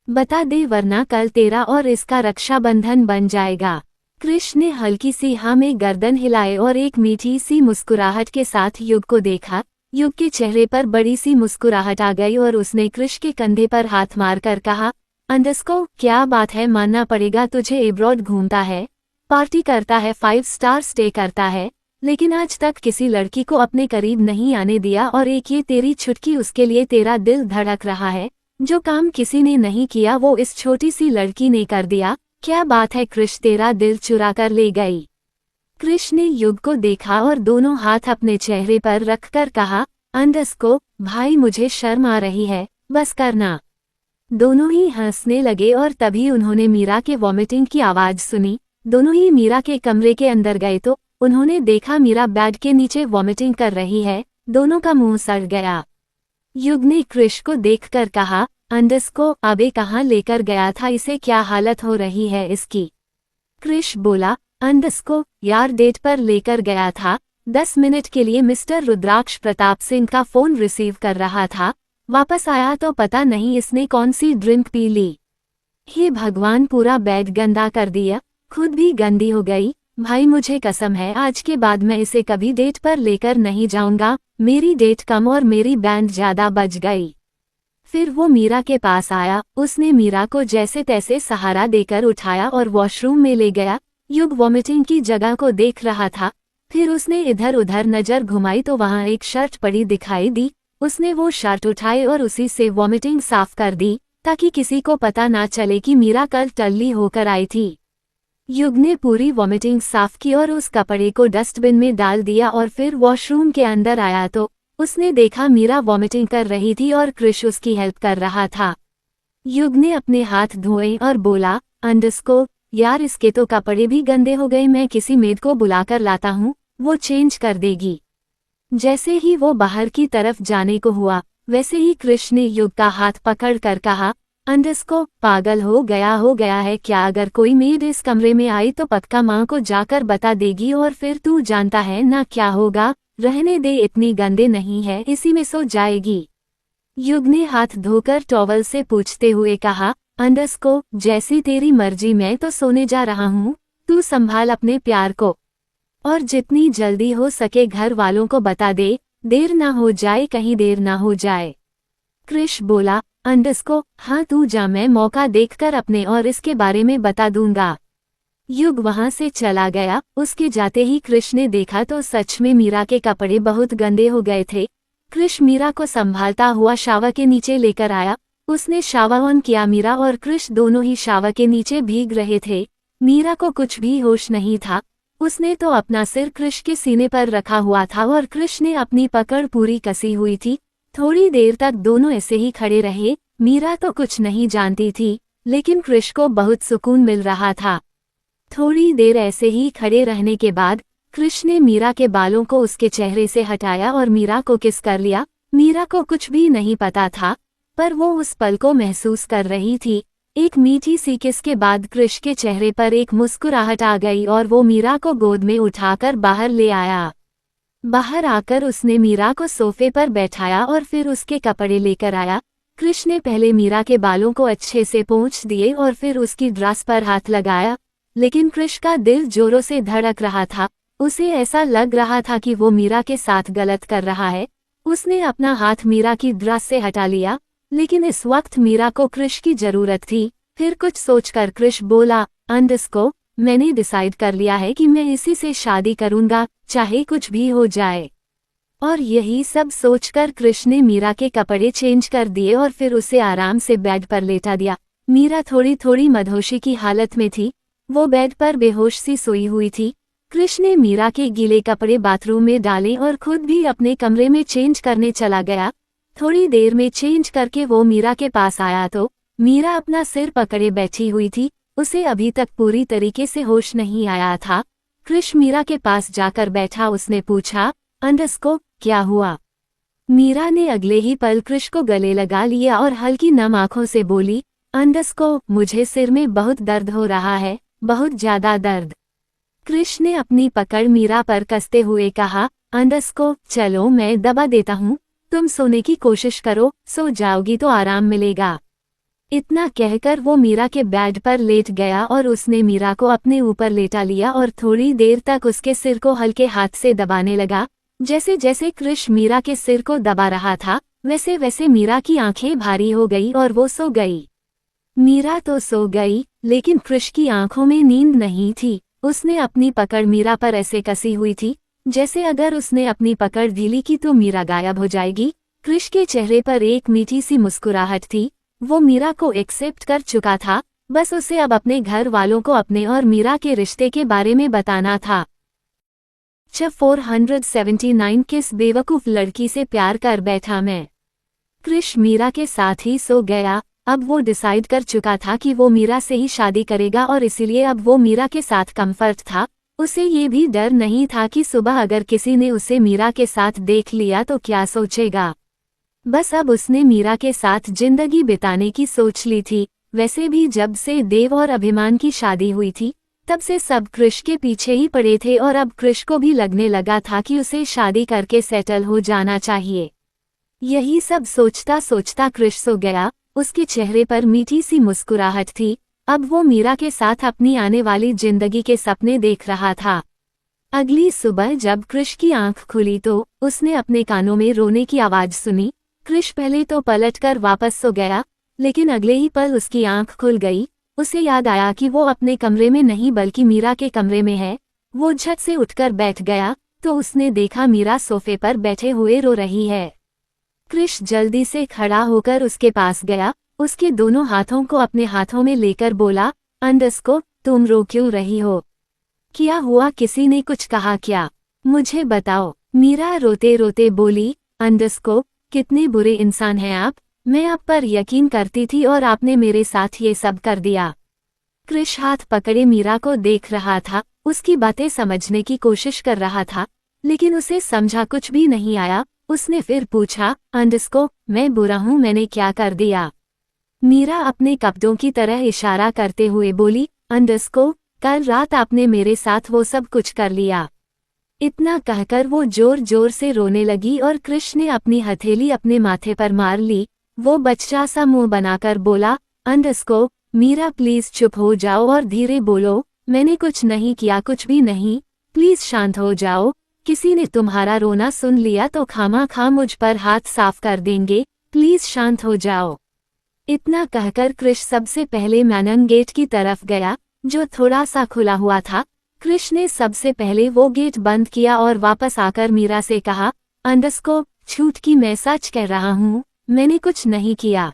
बता दे वरना कल तेरा और इसका रक्षाबंधन बन जाएगा। कृष ने हल्की सी हाँ में गर्दन हिलाए और एक मीठी सी मुस्कुराहट के साथ युग को देखा। युग के चेहरे पर बड़ी सी मुस्कुराहट आ गई और उसने कृष के कंधे पर हाथ मारकर कहा, अंडरस्को, क्या बात है, मानना पड़ेगा तुझे एब्रॉड घूमता है, पार्टी करता है, 5 स्टार स्टे करता है, लेकिन आज तक किसी लड़की को अपने करीब नहीं आने दिया और एक ये तेरी छुटकी, उसके लिए तेरा दिल धड़क रहा है। जो काम किसी ने नहीं किया वो इस छोटी सी लड़की ने कर दिया। क्या बात है कृष, तेरा दिल चुरा कर ले गई। कृष ने युग को देखा और दोनों हाथ अपने चेहरे पर रखकर कहा, अंडरस्को, भाई मुझे शर्म आ रही है, बस करना। दोनों ही हंसने लगे और तभी उन्होंने मीरा के वॉमिटिंग की आवाज सुनी। दोनों ही मीरा के कमरे के अंदर गए तो उन्होंने देखा मीरा बेड के नीचे वॉमिटिंग कर रही है। दोनों का मुंह सड़ गया। युग ने क्रिश को देखकर कहा, अंडस को अबे कहाँ लेकर गया था, इसे क्या हालत हो रही है इसकी। क्रिश बोला, अंडस को यार डेट पर लेकर गया था। 10 मिनट के लिए मिस्टर रुद्राक्ष प्रताप सिंह का फोन रिसीव कर रहा था। वापस आया तो पता नहीं इसने कौन सी ड्रिंक पी ली। हे भगवान, पूरा बेड गंदा कर दिया, खुद भी गंदी हो गई। भाई मुझे कसम है आज के बाद मैं इसे कभी डेट पर लेकर नहीं जाऊंगा। मेरी डेट कम और मेरी बैंड ज्यादा बज गई। फिर वो मीरा के पास आया। उसने मीरा को जैसे तैसे सहारा देकर उठाया और वॉशरूम में ले गया। युग वॉमिटिंग की जगह को देख रहा था। फिर उसने इधर उधर नजर घुमाई तो वहां एक शर्ट पड़ी दिखाई दी। उसने वो शर्ट उठाई और उसी से वॉमिटिंग साफ कर दी ताकि किसी को पता ना चले कि मीरा कल टल्ली होकर आई थी। युग ने पूरी वॉमिटिंग साफ की और उस कपड़े को डस्टबिन में डाल दिया और फिर वॉशरूम के अंदर आया तो उसने देखा मीरा वॉमिटिंग कर रही थी और क्रिश उसकी हेल्प कर रहा था। युग ने अपने हाथ धोए और बोला, अंडस को यार इसके तो कपड़े भी गंदे हो गए, मैं किसी मेड को बुलाकर लाता हूँ, वो चेंज कर देगी। जैसे ही वो बाहर की तरफ जाने को हुआ वैसे ही क्रिश ने युग का हाथ पकड़ कर कहा, अंडस को पागल हो गया है क्या, अगर कोई मेड इस कमरे में आई तो पक्का माँ को जाकर बता देगी और फिर तू जानता है ना क्या होगा। रहने दे, इतनी गंदे नहीं है, इसी में सो जाएगी। युग ने हाथ धोकर टॉवल से पूछते हुए कहा, अंडस को जैसी तेरी मर्जी, मैं तो सोने जा रहा हूँ, तू संभाल अपने प्यार को और जितनी जल्दी हो सके घर वालों को बता दे, देर ना हो जाए, कहीं देर ना हो जाए। क्रिश बोला, अंडस को हाँ तू जा, मैं मौका देखकर अपने और इसके बारे में बता दूंगा। युग वहां से चला गया। उसके जाते ही क्रिश ने देखा तो सच में मीरा के कपड़े बहुत गंदे हो गए थे। क्रिश मीरा को संभालता हुआ शावर के नीचे लेकर आया। उसने शावर ऑन किया। मीरा और क्रिश दोनों ही शावर के नीचे भीग रहे थे। मीरा को कुछ भी होश नहीं था। उसने तो अपना सिर क्रिश के सीने पर रखा हुआ था और क्रिश ने अपनी पकड़ पूरी कसी हुई थी। थोड़ी देर तक दोनों ऐसे ही खड़े रहे। मीरा तो कुछ नहीं जानती थी, लेकिन क्रिश को बहुत सुकून मिल रहा था। थोड़ी देर ऐसे ही खड़े रहने के बाद क्रिश ने मीरा के बालों को उसके चेहरे से हटाया और मीरा को किस कर लिया। मीरा को कुछ भी नहीं पता था, पर वो उस पल को महसूस कर रही थी। एक मीठी सी किस के बाद क्रिश के चेहरे पर एक मुस्कुराहट आ गई और वो मीरा को गोद में उठाकर बाहर ले आया। बाहर आकर उसने मीरा को सोफे पर बैठाया और फिर उसके कपड़े लेकर आया। क्रिश ने पहले मीरा के बालों को अच्छे से पोंछ दिए और फिर उसकी ड्रेस पर हाथ लगाया, लेकिन क्रिश का दिल जोरों से धड़क रहा था। उसे ऐसा लग रहा था कि वो मीरा के साथ गलत कर रहा है। उसने अपना हाथ मीरा की ड्रेस से हटा लिया, लेकिन इस वक्त मीरा को क्रिश की जरूरत थी। फिर कुछ सोचकर क्रिश बोला, अंडस को मैंने डिसाइड कर लिया है कि मैं इसी से शादी करूंगा, चाहे कुछ भी हो जाए। और यही सब सोचकर क्रिश ने मीरा के कपड़े चेंज कर दिए और फिर उसे आराम से बेड पर लेटा दिया। मीरा थोड़ी थोड़ी मदहोशी की हालत में थी। वो बेड पर बेहोश सी सोई हुई थी। क्रिश ने मीरा के गीले कपड़े बाथरूम में डाले और खुद भी अपने कमरे में चेंज करने चला गया। थोड़ी देर में चेंज करके वो मीरा के पास आया तो मीरा अपना सिर पकड़े बैठी हुई थी। उसे अभी तक पूरी तरीके से होश नहीं आया था। क्रिश मीरा के पास जाकर बैठा। उसने पूछा, अंडस को क्या हुआ। मीरा ने अगले ही पल क्रिश को गले लगा लिया और हल्की नम आंखों से बोली, अंडस को मुझे सिर में बहुत दर्द हो रहा है, बहुत ज्यादा दर्द। क्रिश ने अपनी पकड़ मीरा पर कसते हुए कहा, अंडस को चलो मैं दबा देता हूँ, तुम सोने की कोशिश करो, सो जाओगी तो आराम मिलेगा। इतना कहकर वो मीरा के बेड पर लेट गया और उसने मीरा को अपने ऊपर लेटा लिया और थोड़ी देर तक उसके सिर को हल्के हाथ से दबाने लगा। जैसे जैसे क्रिश मीरा के सिर को दबा रहा था वैसे वैसे मीरा की आंखें भारी हो गई और वो सो गई। मीरा तो सो गई, लेकिन क्रिश की आंखों में नींद नहीं थी। उसने अपनी पकड़ मीरा पर ऐसे कसी हुई थी जैसे अगर उसने अपनी पकड़ ढीली की तो मीरा गायब हो जाएगी। क्रिश के चेहरे पर एक मीठी सी मुस्कुराहट थी। वो मीरा को एक्सेप्ट कर चुका था, बस उसे अब अपने घर वालों को अपने और मीरा के रिश्ते के बारे में बताना था। 479 किस बेवकूफ लड़की से प्यार कर बैठा मैं। क्रिश मीरा के साथ ही सो गया। अब वो डिसाइड कर चुका था कि वो मीरा से ही शादी करेगा और इसीलिए अब वो मीरा के साथ कंफर्ट था। उसे ये भी डर नहीं था कि सुबह अगर किसी ने उसे मीरा के साथ देख लिया तो क्या सोचेगा। बस अब उसने मीरा के साथ जिंदगी बिताने की सोच ली थी। वैसे भी जब से देव और अभिमान की शादी हुई थी तब से सब कृष के पीछे ही पड़े थे और अब कृष को भी लगने लगा था कि उसे शादी करके सेटल हो जाना चाहिए। यही सब सोचता सोचता कृष सो गया। उसके चेहरे पर मीठी सी मुस्कुराहट थी। अब वो मीरा के साथ अपनी आने वाली जिंदगी के सपने देख रहा था। अगली सुबह जब कृष की आंख खुली तो उसने अपने कानों में रोने की आवाज सुनी। कृष पहले तो पलटकर वापस सो गया, लेकिन अगले ही पल उसकी आंख खुल गई। उसे याद आया कि वो अपने कमरे में नहीं बल्कि मीरा के कमरे में है। वो झट से उठकर बैठ गया तो उसने देखा मीरा सोफे पर बैठे हुए रो रही है। कृष जल्दी से खड़ा होकर उसके पास गया। उसके दोनों हाथों को अपने हाथों में लेकर बोला, अंडस्को, तुम रो क्यों रही हो? क्या हुआ? किसी ने कुछ कहा क्या? मुझे बताओ। मीरा रोते रोते बोली, अंडस्को, कितने बुरे इंसान हैं आप। मैं आप पर यकीन करती थी और आपने मेरे साथ ये सब कर दिया। कृष हाथ पकड़े मीरा को देख रहा था। उसकी बातें समझने की कोशिश कर रहा था, लेकिन उसे समझा कुछ भी नहीं आया। उसने फिर पूछा, अंडस्को, मैं बुरा हूँ, मैंने क्या कर दिया? मीरा अपने कपड़ों की तरह इशारा करते हुए बोली, अंडस्को, कल रात आपने मेरे साथ वो सब कुछ कर लिया। इतना कहकर वो जोर जोर से रोने लगी और कृष ने अपनी हथेली अपने माथे पर मार ली। वो बच्चा सा मुंह बनाकर बोला, अंडस्को, मीरा प्लीज चुप हो जाओ और धीरे बोलो। मैंने कुछ नहीं किया, कुछ भी नहीं। प्लीज शांत हो जाओ। किसी ने तुम्हारा रोना सुन लिया तो खामा मुझ पर हाथ साफ कर देंगे। प्लीज शांत हो जाओ। इतना कहकर कृष सबसे पहले मैनन गेट की तरफ गया, जो थोड़ा सा खुला हुआ था। कृष ने सबसे पहले वो गेट बंद किया और वापस आकर मीरा से कहा, अंडस्को, झूठ की, मैं सच कह रहा हूँ, मैंने कुछ नहीं किया।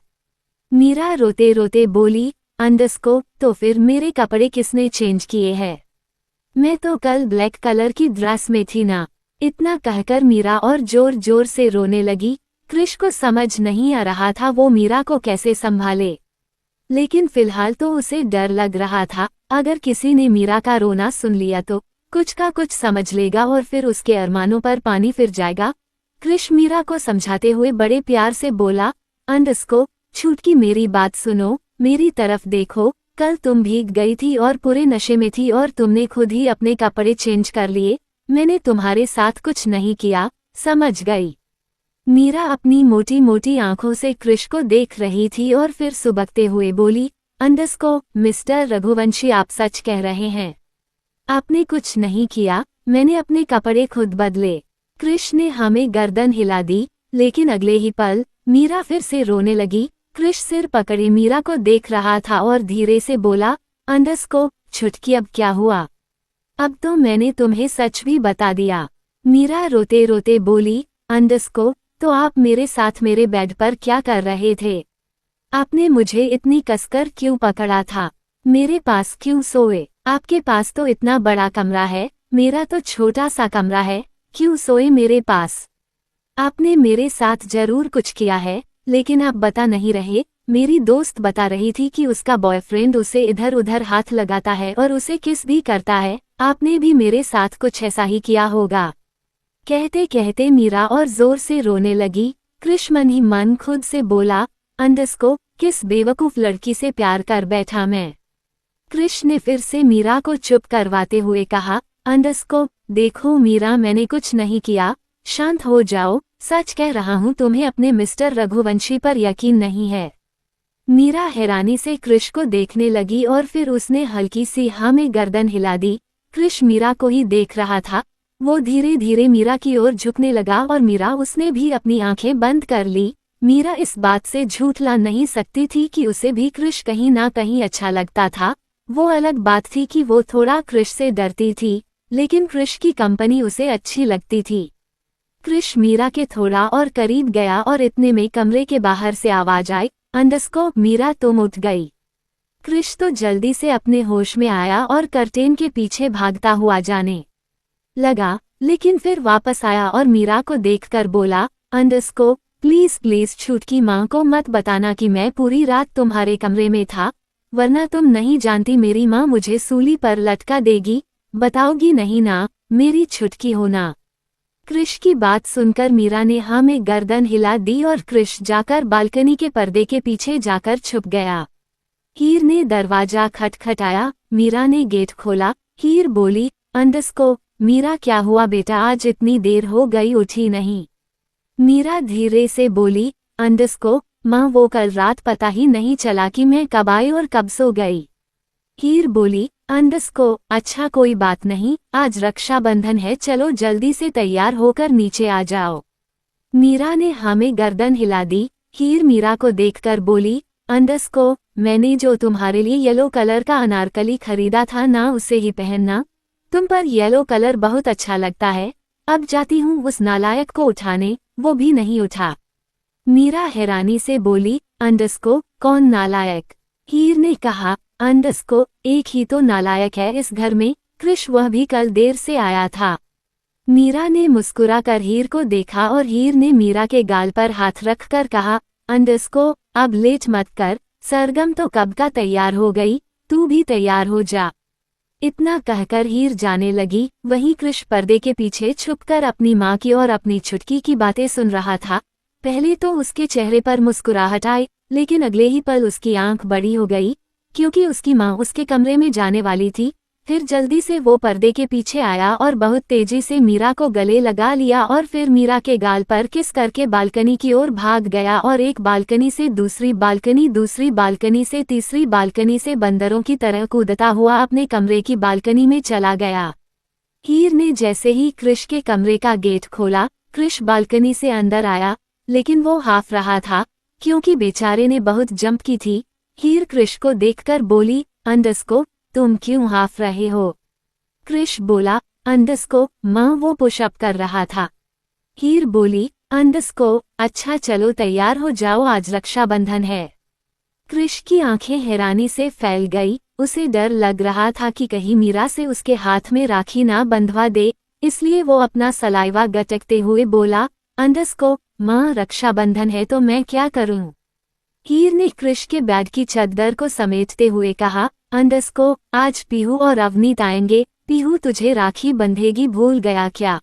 मीरा रोते रोते बोली, अंडस्को, तो फिर मेरे कपड़े किसने चेंज किए हैं? मैं तो कल ब्लैक कलर की ड्रेस में थी ना। इतना कहकर मीरा और जोर जोर से रोने लगी। कृष को समझ नहीं आ रहा था वो मीरा को कैसे संभाले, लेकिन फिलहाल तो उसे डर लग रहा था। अगर किसी ने मीरा का रोना सुन लिया तो कुछ का कुछ समझ लेगा और फिर उसके अरमानों पर पानी फिर जाएगा। कृष मीरा को समझाते हुए बड़े प्यार से बोला, अंडस्को, छूट की मेरी बात सुनो, मेरी तरफ देखो। कल तुम भीग गई थी और पूरे नशे में थी और तुमने खुद ही अपने कपड़े चेंज कर लिए। मैंने तुम्हारे साथ कुछ नहीं किया, समझ गई? मीरा अपनी मोटी मोटी आंखों से कृष को देख रही थी और फिर सुबकते हुए बोली, अंडस्को, मिस्टर रघुवंशी, आप सच कह रहे हैं। आपने कुछ नहीं किया, मैंने अपने कपड़े खुद बदले। कृष ने हमें गर्दन हिला दी, लेकिन अगले ही पल मीरा फिर से रोने लगी। कृष सिर पकड़े मीरा को देख रहा था और धीरे से बोला, अंडस्को, छुटकी, अब क्या हुआ? अब तो मैंने तुम्हें सच भी बता दिया। मीरा रोते रोते बोली, अंडस्को, तो आप मेरे साथ मेरे बेड पर क्या कर रहे थे? आपने मुझे इतनी कसकर क्यों पकड़ा था? मेरे पास क्यों सोए? आपके पास तो इतना बड़ा कमरा है, मेरा तो छोटा सा कमरा है, क्यों सोए मेरे पास? आपने मेरे साथ जरूर कुछ किया है, लेकिन आप बता नहीं रहे। मेरी दोस्त बता रही थी कि उसका बॉयफ्रेंड उसे इधर उधर हाथ लगाता है और उसे किस भी करता है। आपने भी मेरे साथ कुछ ऐसा ही किया होगा। कहते कहते मीरा और जोर से रोने लगी। कृष मन ही मन खुद से बोला, अंडस्को, किस बेवकूफ लड़की से प्यार कर बैठा मैं। कृष ने फिर से मीरा को चुप करवाते हुए कहा, अंडस्को, देखो मीरा, मैंने कुछ नहीं किया, शांत हो जाओ। सच कह रहा हूँ, तुम्हें अपने मिस्टर रघुवंशी पर यकीन नहीं है। मीरा हैरानी से कृष को देखने लगी और फिर उसने हल्की सी हाँ में गर्दन हिला दी। कृष मीरा को ही देख रहा था। वो धीरे धीरे मीरा की ओर झुकने लगा और मीरा उसने भी अपनी आंखें बंद कर ली। मीरा इस बात से झूठला नहीं सकती थी कि उसे भी कृष कहीं ना कहीं अच्छा लगता था। वो अलग बात थी कि वो थोड़ा कृष से डरती थी, लेकिन कृष की कंपनी उसे अच्छी लगती थी। कृष मीरा के थोड़ा और करीब गया और इतने में कमरे के बाहर से आवाज आई, अंडस्को, मीरा, तुम उठ गई। कृष तो जल्दी से अपने होश में आया और कर्टेन के पीछे भागता हुआ जाने लगा, लेकिन फिर वापस आया और मीरा को देखकर बोला, अंडस्को, प्लीज प्लीज छुटकी माँ को मत बताना कि मैं पूरी रात तुम्हारे कमरे में था, वरना तुम नहीं जानती मेरी माँ मुझे सूली पर लटका देगी। बताओगी नहीं ना मेरी छुटकी हो ना। कृष की बात सुनकर मीरा ने हाँ में गर्दन हिला दी और कृष जाकर बालकनी के पर्दे के पीछे जाकर छुप गया। हीर ने दरवाजा खटखटाया, मीरा ने गेट खोला। हीर बोली, अंडस्को। मीरा, क्या हुआ बेटा, आज इतनी देर हो गई उठी नहीं? मीरा धीरे से बोली, अंडस्को माँ, वो कल रात पता ही नहीं चला कि मैं कब आई और कब सो गई। हीर बोली, अंडस्को, अच्छा कोई बात नहीं, आज रक्षाबंधन है, चलो जल्दी से तैयार होकर नीचे आ जाओ। मीरा ने हाँ में गर्दन हिला दी। हीर मीरा को देखकर बोली, अंडस्को, मैंने जो तुम्हारे लिए येलो कलर का अनारकली खरीदा था ना, उसे ही पहनना। तुम पर येलो कलर बहुत अच्छा लगता है। अब जाती हूँ उस नालायक को उठाने, वो भी नहीं उठा। मीरा हैरानी से बोली, अंडस्को, कौन नालायक? हीर ने कहा, अंडस्को, एक ही तो नालायक है इस घर में, कृष, वह भी कल देर से आया था। मीरा ने मुस्कुराकर हीर को देखा और हीर ने मीरा के गाल पर हाथ रखकर कहा, अंडस्को, अब लेट मत कर, सरगम तो कब का तैयार हो गई, तू भी तैयार हो जा। इतना कहकर हीर जाने लगी। वहीं कृष पर्दे के पीछे छुपकर अपनी माँ की और अपनी छुटकी की बातें सुन रहा था। पहले तो उसके चेहरे पर मुस्कुराहट आई, लेकिन अगले ही पल उसकी आंख बड़ी हो गई, क्योंकि उसकी माँ उसके कमरे में जाने वाली थी। फिर जल्दी से वो पर्दे के पीछे आया और बहुत तेजी से मीरा को गले लगा लिया और फिर मीरा के गाल पर किस करके बालकनी की ओर भाग गया और एक बालकनी से दूसरी बालकनी, दूसरी बालकनी से तीसरी बालकनी से बंदरों की तरह कूदता हुआ अपने कमरे की बालकनी में चला गया। हीर ने जैसे ही कृष के कमरे का गेट खोला, कृष बालकनी से अंदर आया, लेकिन वो हाफ रहा था क्योंकि बेचारे ने बहुत जंप की थी। हीर कृष को देखकर बोली, अंडस्को, तुम क्यों हाफ रहे हो? कृष बोला, अंडस्को, माँ वो पुशअप कर रहा था। हीर बोली, अंडस्को, अच्छा चलो तैयार हो जाओ, आज रक्षाबंधन है। कृष की आंखें हैरानी से फैल गई। उसे डर लग रहा था कि कहीं मीरा से उसके हाथ में राखी ना बंधवा दे, इसलिए वो अपना सलाइवा गटकते हुए बोला, अंडस्को, माँ रक्षाबंधन है तो मैं क्या करूं? हीर ने कृष के बैग की चद्दर को समेटते हुए कहा, अंडस्को, आज पीहू और अवनीत आएंगे, पीहू तुझे राखी बंधेगी, भूल गया क्या?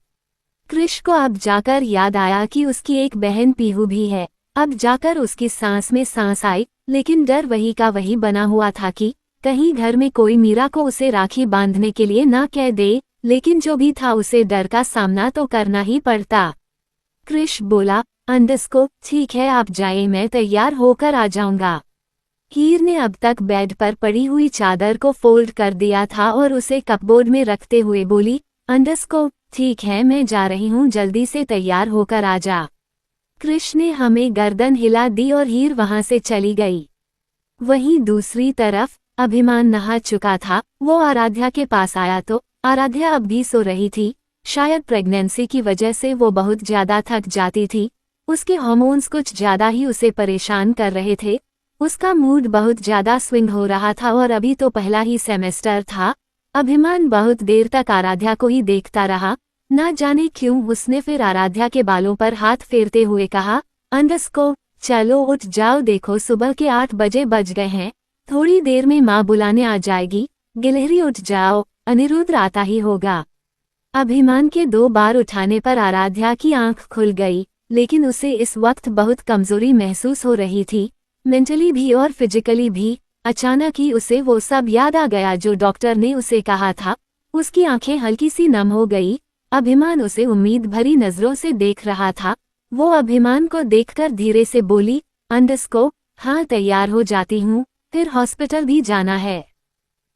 कृष को अब जाकर याद आया कि उसकी एक बहन पीहू भी है। अब जाकर उसकी सांस में सांस आई, लेकिन डर वही का वही बना हुआ था कि कहीं घर में कोई मीरा को उसे राखी बांधने के लिए ना कह दे, लेकिन जो भी था उसे डर का सामना तो करना ही पड़ता। कृष बोला, अंडस्को, ठीक है आप जाए, मैं तैयार होकर आ जाऊंगा। हीर ने अब तक बेड पर पड़ी हुई चादर को फोल्ड कर दिया था और उसे कपबोर्ड में रखते हुए बोली, अंडस्को, ठीक है मैं जा रही हूँ, जल्दी से तैयार होकर आ जा। कृष ने हमें गर्दन हिला दी और हीर वहां से चली गई। वहीं दूसरी तरफ अभिमान नहा चुका था। वो आराध्या के पास आया तो आराध्या अब भी सो रही थी। शायद प्रेगनेंसी की वजह से वो बहुत ज्यादा थक जाती थी। उसके हार्मोन्स कुछ ज्यादा ही उसे परेशान कर रहे थे। उसका मूड बहुत ज्यादा स्विंग हो रहा था और अभी तो पहला ही सेमेस्टर था। अभिमान बहुत देर तक आराध्या को ही देखता रहा। ना जाने क्यों उसने फिर आराध्या के बालों पर हाथ फेरते हुए कहा, अंडस्को, चलो उठ जाओ, देखो सुबह के 8 बजे बज गए हैं, थोड़ी देर में माँ बुलाने आ जाएगी, गिलहरी उठ जाओ, अनिरुद्ध आता ही होगा। अभिमान के 2 बार उठाने पर आराध्या की आंख खुल गई, लेकिन उसे इस वक्त बहुत कमजोरी महसूस हो रही थी, मेंटली भी और फिजिकली भी। अचानक ही उसे वो सब याद आ गया जो डॉक्टर ने उसे कहा था। उसकी आंखें हल्की सी नम हो गई। अभिमान उसे उम्मीद भरी नजरों से देख रहा था। वो अभिमान को देखकर धीरे से बोली, अंडस्को, हाँ तैयार हो जाती हूँ, फिर हॉस्पिटल भी जाना है।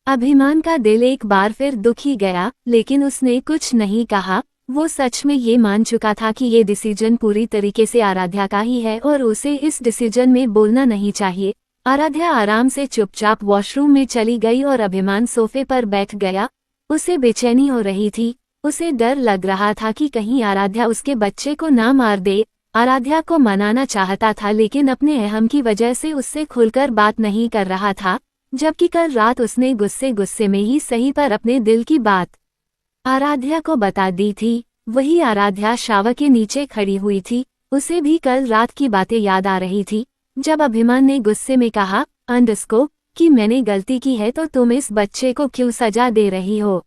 अभिमान का दिल एक बार फिर दुखी गया, लेकिन उसने कुछ नहीं कहा। वो सच में ये मान चुका था कि ये डिसीजन पूरी तरीके से आराध्या का ही है और उसे इस डिसीजन में बोलना नहीं चाहिए। आराध्या आराम से चुपचाप वॉशरूम में चली गई और अभिमान सोफे पर बैठ गया। उसे बेचैनी हो रही थी। उसे डर लग रहा था कि कहीं आराध्या उसके बच्चे को ना मार दे। आराध्या को मनाना चाहता था, लेकिन अपने अहम की वजह से उससे खुलकर बात नहीं कर रहा था, जबकि कल रात उसने गुस्से गुस्से में ही सही पर अपने दिल की बात आराध्या को बता दी थी। वही आराध्या शावर के नीचे खड़ी हुई थी। उसे भी कल रात की बातें याद आ रही थी, जब अभिमान ने गुस्से में कहा कि मैंने गलती की है तो तुम इस बच्चे को क्यों सजा दे रही हो।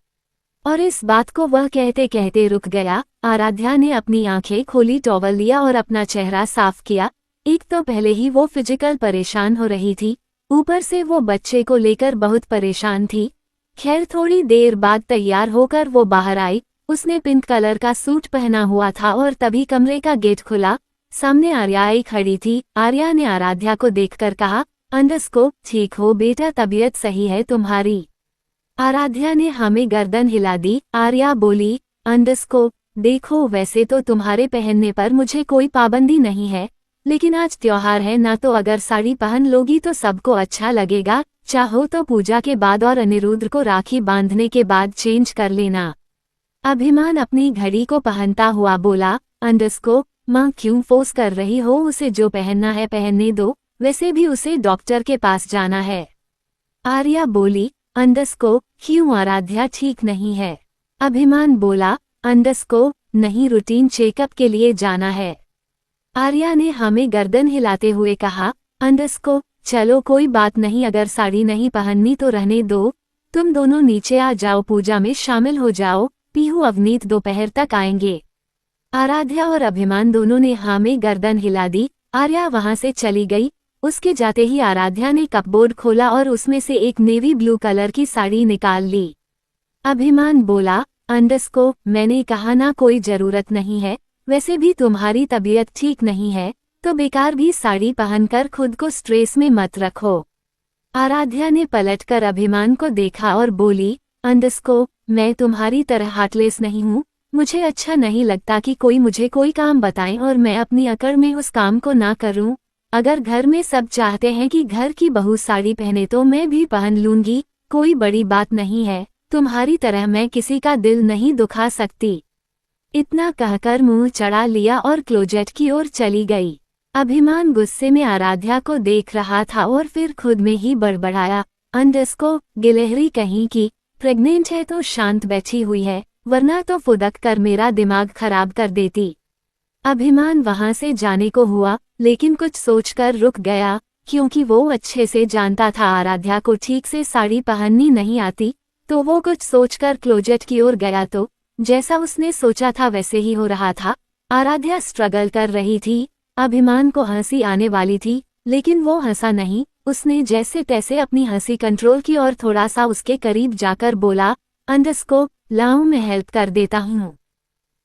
और इस बात को वह कहते कहते रुक गया। आराध्या ने अपनी आंखें खोली, टॉवल लिया और अपना चेहरा साफ किया। एक तो पहले ही वो फिजिकल परेशान हो रही थी, ऊपर से वो बच्चे को लेकर बहुत परेशान थी। खैर थोड़ी देर बाद तैयार होकर वो बाहर आई। उसने पिंक कलर का सूट पहना हुआ था और तभी कमरे का गेट खुला। सामने आर्या आई खड़ी थी। आर्या ने आराध्या को देखकर कहा, ठीक हो बेटा, तबीयत सही है तुम्हारी? आराध्या ने हमें गर्दन हिला दी। आर्या बोली, देखो वैसे तो तुम्हारे पहनने पर मुझे कोई पाबंदी नहीं है, लेकिन आज त्योहार है ना, तो अगर साड़ी पहन लोगी तो सबको अच्छा लगेगा। चाहो तो पूजा के बाद और अनिरुद्ध को राखी बांधने के बाद चेंज कर लेना। अभिमान अपनी घड़ी को पहनता हुआ बोला, माँ क्यों फोर्स कर रही हो, उसे जो पहनना है पहनने दो, वैसे भी उसे डॉक्टर के पास जाना है। आर्या बोली, क्यों आराध्या ठीक नहीं है? अभिमान बोला, नहीं, रूटीन चेकअप के लिए जाना है। आर्या ने हमें गर्दन हिलाते हुए कहा, चलो कोई बात नहीं, अगर साड़ी नहीं पहननी तो रहने दो, तुम दोनों नीचे आ जाओ, पूजा में शामिल हो जाओ, पीहू अवनीत दोपहर तक आएंगे। आराध्या और अभिमान दोनों ने हमें गर्दन हिला दी। आर्या वहां से चली गई। उसके जाते ही आराध्या ने कपबोर्ड खोला और उसमें से एक नेवी ब्लू कलर की साड़ी निकाल ली। अभिमान बोला, मैंने कहा ना, कोई जरूरत नहीं है, वैसे भी तुम्हारी तबीयत ठीक नहीं है, तो बेकार भी साड़ी पहनकर खुद को स्ट्रेस में मत रखो। आराध्या ने पलटकर अभिमान को देखा और बोली, मैं तुम्हारी तरह हार्टलेस नहीं हूँ, मुझे अच्छा नहीं लगता कि कोई मुझे कोई काम बताए और मैं अपनी अकड़ में उस काम को ना करूँ। अगर घर में सब चाहते हैं कि घर की बहू साड़ी पहने तो मैं भी पहन लूंगी, कोई बड़ी बात नहीं है, तुम्हारी तरह मैं किसी का दिल नहीं दुखा सकती। इतना कहकर मुंह चढ़ा लिया और क्लोजेट की ओर चली गई। अभिमान गुस्से में आराध्या को देख रहा था और फिर खुद में ही बड़बड़ाया, गिलहरी कहीं की, प्रेग्नेंट है तो शांत बैठी हुई है, वरना तो फुदक कर मेरा दिमाग खराब कर देती। अभिमान वहां से जाने को हुआ, लेकिन कुछ सोचकर रुक गया, क्योंकि वो अच्छे से जानता था आराध्या को ठीक से साड़ी पहननी नहीं आती। तो वो कुछ सोचकर क्लोजेट की ओर गया तो जैसा उसने सोचा था वैसे ही हो रहा था। आराध्या स्ट्रगल कर रही थी। अभिमान को हंसी आने वाली थी, लेकिन वो हंसा नहीं। उसने जैसे तैसे अपनी हंसी कंट्रोल की और थोड़ा सा उसके करीब जाकर बोला, लाऊं, मैं हेल्प कर देता हूँ।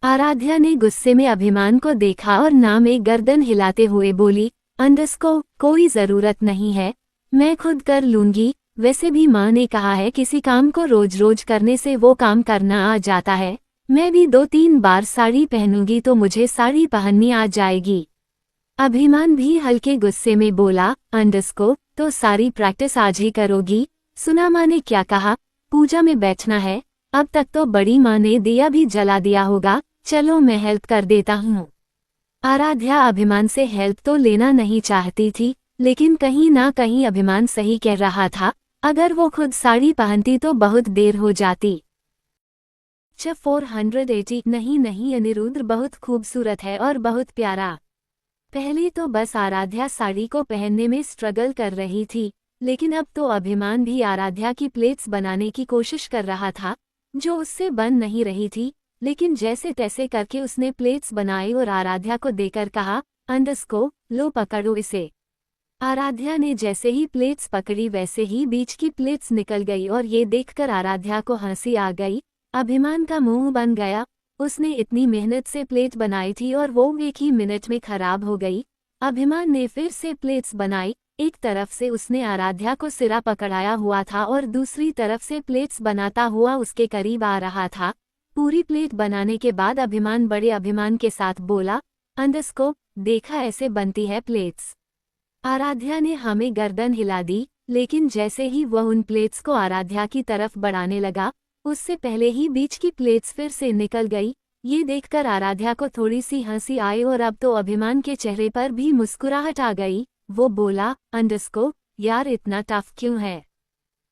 आराध्या ने गुस्से में अभिमान को देखा और ना में गर्दन हिलाते हुए बोली, कोई जरूरत नहीं है, मैं खुद कर लूंगी, वैसे भी माँ ने कहा है किसी काम को रोज रोज करने से वो काम करना आ जाता है, मैं भी 2-3 बार साड़ी पहनूंगी तो मुझे साड़ी पहननी आ जाएगी। अभिमान भी हल्के गुस्से में बोला, तो सारी प्रैक्टिस आज ही करोगी? सुना माँ ने क्या कहा, पूजा में बैठना है, अब तक तो बड़ी माँ ने दिया भी जला दिया होगा, चलो मैं हेल्प कर देता हूँ। आराध्या अभिमान से हेल्प तो लेना नहीं चाहती थी, लेकिन कहीं ना कहीं अभिमान सही कह रहा था, अगर वो खुद साड़ी पहनती तो बहुत देर हो जाती। 480 नहीं, अनिरुद्ध बहुत खूबसूरत है और बहुत प्यारा। पहले तो बस आराध्या साड़ी को पहनने में स्ट्रगल कर रही थी, लेकिन अब तो अभिमान भी आराध्या की प्लेट्स बनाने की कोशिश कर रहा था, जो उससे बन नहीं रही थी। लेकिन जैसे तैसे करके उसने प्लेट्स बनाई और आराध्या को देकर कहा, लो पकड़ो इसे। आराध्या ने जैसे ही प्लेट्स पकड़ी वैसे ही बीच की प्लेट्स निकल गई और ये देखकर आराध्या को हंसी आ गई। अभिमान का मुंह बन गया, उसने इतनी मेहनत से प्लेट बनाई थी और वो 1 ही मिनट में खराब हो गई। अभिमान ने फिर से प्लेट्स बनाई, एक तरफ से उसने आराध्या को सिरा पकड़ाया हुआ था और दूसरी तरफ से प्लेट्स बनाता हुआ उसके करीब आ रहा था। पूरी प्लेट बनाने के बाद अभिमान बड़े अभिमान के साथ बोला, देखा ऐसे बनती है प्लेट्स। आराध्या ने हमें गर्दन हिला दी, लेकिन जैसे ही वह उन प्लेट्स को आराध्या की तरफ बढ़ाने लगा, उससे पहले ही बीच की प्लेट्स फिर से निकल गई। ये देखकर आराध्या को थोड़ी सी हंसी आई और अब तो अभिमान के चेहरे पर भी मुस्कुराहट आ गई। वो बोला, यार इतना टफ क्यों है?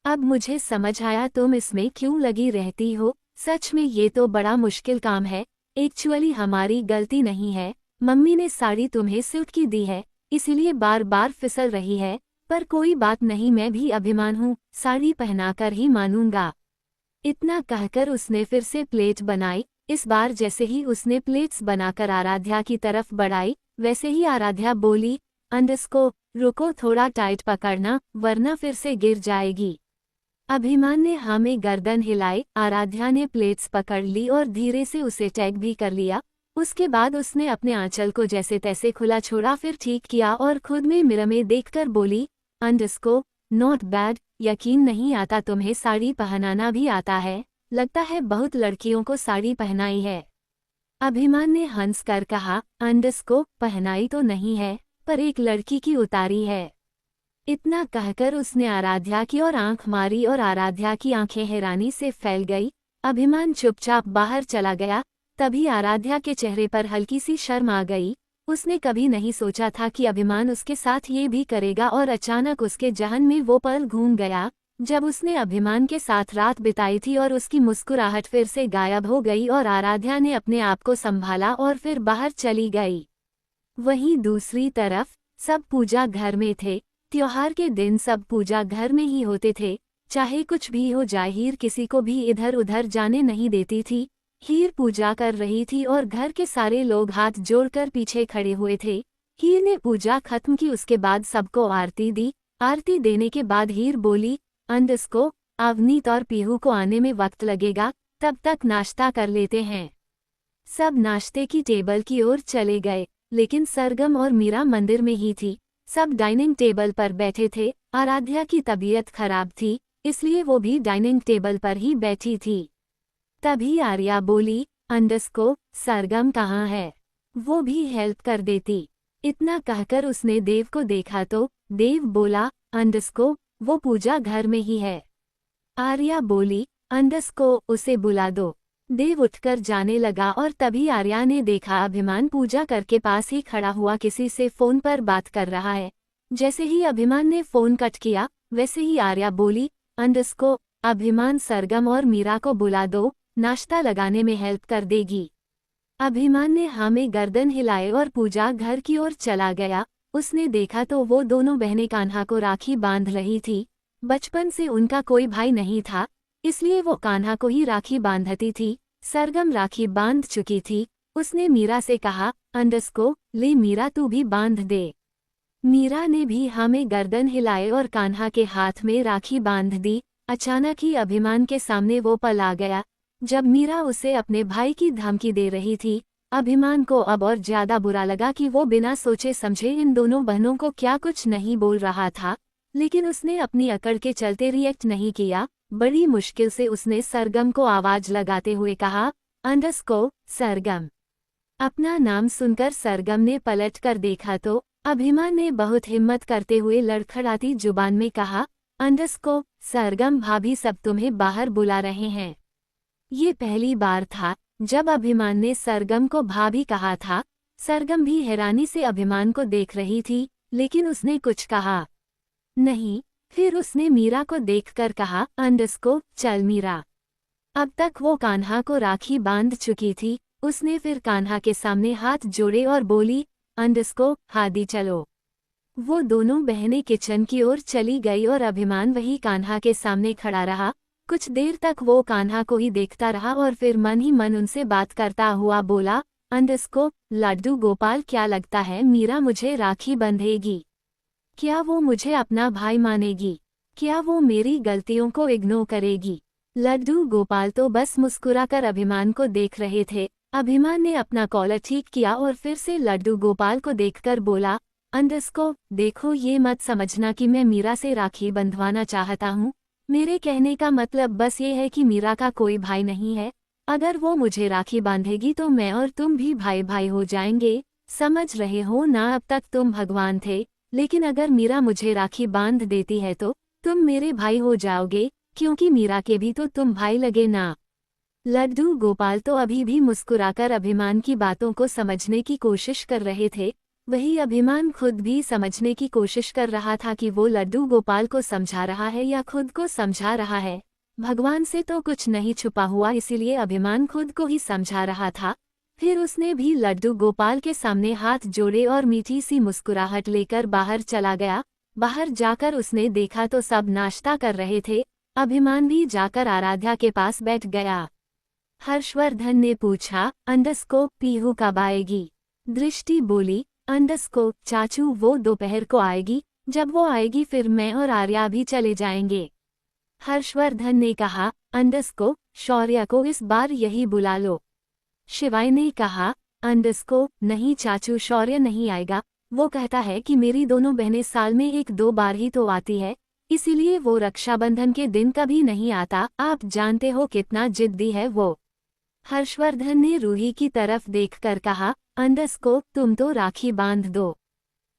अब मुझे समझ आया तुम इसमें क्यों लगी रहती हो, सच में ये तो बड़ा मुश्किल काम है। एक्चुअली हमारी गलती नहीं है, मम्मी ने साड़ी तुम्हें सिल्क की दी है, इसीलिए बार बार फिसल रही है, पर कोई बात नहीं, मैं भी अभिमान हूँ, साड़ी पहनाकर ही मानूंगा। इतना कहकर उसने फिर से प्लेट बनाई। इस बार जैसे ही उसने प्लेट्स बनाकर आराध्या की तरफ बढ़ाई, वैसे ही आराध्या बोली, अंडस्को, रुको, थोड़ा टाइट पकड़ना वरना फिर से गिर जाएगी। अभिमान ने हाँ में गर्दन हिलाई। आराध्या ने प्लेट्स पकड़ ली और धीरे से उसे टैग भी कर लिया। उसके बाद उसने अपने आंचल को जैसे तैसे खुला छोड़ा, फिर ठीक किया और खुद में मिरर में देखकर बोली, अंडस्को, नॉट बैड, यकीन नहीं आता तुम्हें साड़ी पहनाना भी आता है, लगता है बहुत लड़कियों को साड़ी पहनाई है। अभिमान ने हंस कर कहा, अंडस्को, पहनाई तो नहीं है, पर एक लड़की की उतारी है। इतना कहकर उसने आराध्या की ओर आंख मारी और आराध्या की आंखें हैरानी से फैल गई। अभिमान चुपचाप बाहर चला गया। तभी आराध्या के चेहरे पर हल्की सी शर्म आ गई। उसने कभी नहीं सोचा था कि अभिमान उसके साथ ये भी करेगा और अचानक उसके जहन में वो पल घूम गया जब उसने अभिमान के साथ रात बिताई थी और उसकी मुस्कुराहट फिर से गायब हो गई और आराध्या ने अपने आप को संभाला और फिर बाहर चली गई। वहीं दूसरी तरफ सब पूजा घर में थे। त्योहार के दिन सब पूजा घर में ही होते थे, चाहे कुछ भी हो जाए। हीर किसी को भी इधर उधर जाने नहीं देती थी। हीर पूजा कर रही थी और घर के सारे लोग हाथ जोड़कर पीछे खड़े हुए थे। हीर ने पूजा खत्म की, उसके बाद सबको आरती दी। आरती देने के बाद हीर बोली, अंडस्को, अवनीत और पीहू को आने में वक्त लगेगा, तब तक नाश्ता कर लेते हैं। सब नाश्ते की टेबल की ओर चले गए, लेकिन सरगम और मीरा मंदिर में ही थी। सब डाइनिंग टेबल पर बैठे थे। आराध्या की तबीयत खराब थी, इसलिए वो भी डाइनिंग टेबल पर ही बैठी थी। तभी आर्या बोली, अंडस्को, सरगम कहाँ है, वो भी हेल्प कर देती। इतना कहकर उसने देव को देखा तो देव बोला, अंडस्को, वो पूजा घर में ही है। आर्या बोली, अंडस्को, उसे बुला दो। देव उठकर जाने लगा और तभी आर्या ने देखा अभिमान पूजा करके पास ही खड़ा हुआ किसी से फोन पर बात कर रहा है। जैसे ही अभिमान ने फोन कट किया, वैसे ही आर्या बोली, अंडस्को, अभिमान, सरगम और मीरा को बुला दो, नाश्ता लगाने में हेल्प कर देगी। अभिमान ने हाँ में गर्दन हिलाए और पूजा घर की ओर चला गया। उसने देखा तो वो दोनों बहनें कान्हा को राखी बांध रही थी। बचपन से उनका कोई भाई नहीं था, इसलिए वो कान्हा को ही राखी बांधती थी। सरगम राखी बांध चुकी थी। उसने मीरा से कहा, अंडस्को, ले मीरा, तू भी बांध दे। मीरा ने भी हाँ में गर्दन हिलाए और कान्हा के हाथ में राखी बांध दी। अचानक ही अभिमान के सामने वो पल आ गया जब मीरा उसे अपने भाई की धमकी दे रही थी। अभिमान को अब और ज्यादा बुरा लगा कि वो बिना सोचे समझे इन दोनों बहनों को क्या कुछ नहीं बोल रहा था, लेकिन उसने अपनी अकड़ के चलते रिएक्ट नहीं किया। बड़ी मुश्किल से उसने सरगम को आवाज लगाते हुए कहा, अंडस्को, सरगम। अपना नाम सुनकर सरगम ने पलट कर देखा तो अभिमान ने बहुत हिम्मत करते हुए लड़खड़ाती जुबान में कहा, अंडस्को, सरगम भाभी सब तुम्हें बाहर बुला रहे हैं। ये पहली बार था जब अभिमान ने सरगम को भाभी कहा था। सरगम भी हैरानी से अभिमान को देख रही थी, लेकिन उसने कुछ कहा नहीं। फिर उसने मीरा को देखकर कहा, अंडस्को, चल मीरा। अब तक वो कान्हा को राखी बांध चुकी थी। उसने फिर कान्हा के सामने हाथ जोड़े और बोली, अंडस्को, हादी चलो। वो दोनों बहनें किचन की ओर चली गई और अभिमान वही कान्हा के सामने खड़ा रहा। कुछ देर तक वो कान्हा को ही देखता रहा और फिर मन ही मन उनसे बात करता हुआ बोला, अंडस्को, लड्डू गोपाल, क्या लगता है मीरा मुझे राखी बंधेगी? क्या वो मुझे अपना भाई मानेगी? क्या वो मेरी गलतियों को इग्नोर करेगी? लड्डू गोपाल तो बस मुस्कुराकर अभिमान को देख रहे थे। अभिमान ने अपना कॉलर ठीक किया और फिर से लड्डू गोपाल को देखकर बोला, अंडस्को, देखो, ये मत समझना कि मैं मीरा से राखी बंधवाना चाहता हूँ। मेरे कहने का मतलब बस ये है कि मीरा का कोई भाई नहीं है। अगर वो मुझे राखी बांधेगी तो मैं और तुम भी भाई भाई हो जाएंगे। समझ रहे हो ना? अब तक तुम भगवान थे, लेकिन अगर मीरा मुझे राखी बांध देती है तो तुम मेरे भाई हो जाओगे, क्योंकि मीरा के भी तो तुम भाई लगे ना। लड्डू गोपाल तो अभी भी मुस्कुराकर अभिमान की बातों को समझने की कोशिश कर रहे थे। वही अभिमान खुद भी समझने की कोशिश कर रहा था कि वो लड्डू गोपाल को समझा रहा है या खुद को समझा रहा है। भगवान से तो कुछ नहीं छुपा हुआ, इसीलिए अभिमान खुद को ही समझा रहा था। फिर उसने भी लड्डू गोपाल के सामने हाथ जोड़े और मीठी सी मुस्कुराहट लेकर बाहर चला गया। बाहर जाकर उसने देखा तो सब नाश्ता कर रहे थे। अभिमान भी जाकर आराध्या के पास बैठ गया। हर्षवर्धन ने पूछा, अंडरस्कोप पीहू कब आएगी? दृष्टि बोली, अंडरस्कोप चाचू वो दोपहर को आएगी, जब वो आएगी फिर मैं और आर्या भी चले जाएंगे। हर्षवर्धन ने कहा, अंडरस्कोप शौर्य को इस बार यही बुला लो। शिवाय ने कहा, अंडरस्कोप नहीं चाचू शौर्य नहीं आएगा, वो कहता है कि मेरी दोनों बहनें साल में 1-2 बार ही तो आती है, इसीलिए वो रक्षाबंधन के दिन कभी नहीं आता। आप जानते हो कितना जिद्दी है वो। हर्षवर्धन ने रूही की तरफ देखकर कहा, अंडरस्कोप तुम तो राखी बांध दो।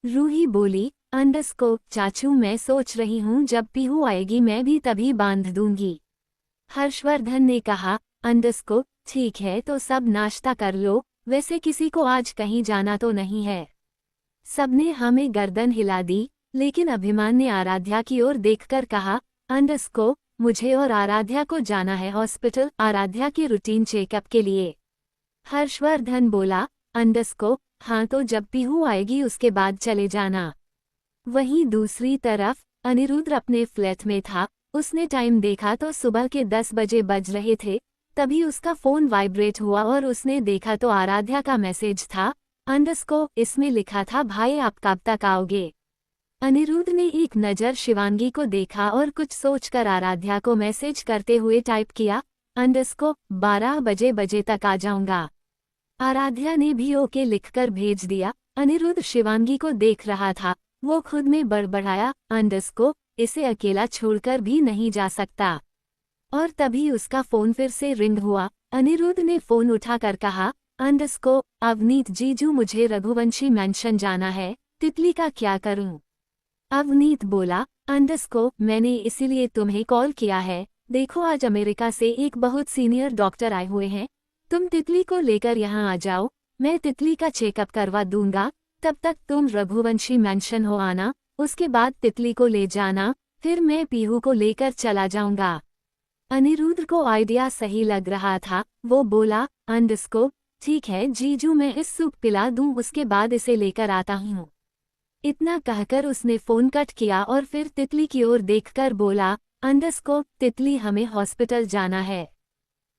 रूही बोली, अंडरस्कोप चाचू मैं सोच रही हूँ जब पीहू आएगी मैं भी तभी बांध दूंगी। हर्षवर्धन ने कहा, अंडरस्कोप ठीक है तो सब नाश्ता कर लो, वैसे किसी को आज कहीं जाना तो नहीं है। सबने हमें गर्दन हिला दी, लेकिन अभिमान ने आराध्या की ओर देखकर कहा, अंडरस्कोप मुझे और आराध्या को जाना है हॉस्पिटल आराध्या के रूटीन चेकअप के लिए। हर्षवर्धन बोला, अंडरस्कोप हाँ तो जब पीहू आएगी उसके बाद चले जाना। वहीं दूसरी तरफ अनिरुद्ध अपने फ्लैट में था। उसने टाइम देखा तो सुबह के 10 बजे बज रहे थे। तभी उसका फोन वाइब्रेट हुआ और उसने देखा तो आराध्या का मैसेज था। अंडरस्कोप इसमें लिखा था, भाई आप कब तक आओगे? अनिरुद्ध ने एक नज़र शिवांगी को देखा और कुछ सोचकर आराध्या को मैसेज करते हुए टाइप किया, अंडरस्कोप 12 बजे तक आ जाऊंगा। आराध्या ने भी ओके लिखकर भेज दिया। अनिरुद्ध शिवांगी को देख रहा था। वो खुद में बड़बड़ाया, अंडरस्कोप इसे अकेला छोड़कर भी नहीं जा सकता। और तभी उसका फोन फिर से रिंग हुआ। अनिरुद्ध ने फोन उठाकर कहा, अंडरस्कोप अवनीत जीजू मुझे रघुवंशी मेंशन जाना है, तितली का क्या करूं? अवनीत बोला, अंडरस्कोप मैंने इसीलिए तुम्हें कॉल किया है, देखो आज अमेरिका से एक बहुत सीनियर डॉक्टर आए हुए हैं, तुम तितली को लेकर यहाँ आ जाओ, मैं तितली का चेकअप करवा दूंगा, तब तक तुम रघुवंशी मेंशन हो आना, उसके बाद तितली को ले जाना, फिर मैं पीहू को लेकर चला जाऊंगा। अनिरुद्ध को आइडिया सही लग रहा था। वो बोला, अंडरस्कोप ठीक है जीजू मैं इस सूप पिला दूं उसके बाद इसे लेकर आता हूँ। इतना कहकर उसने फोन कट किया और फिर तितली की ओर देखकर बोला, अंडरस्कोप तितली हमें हॉस्पिटल जाना है।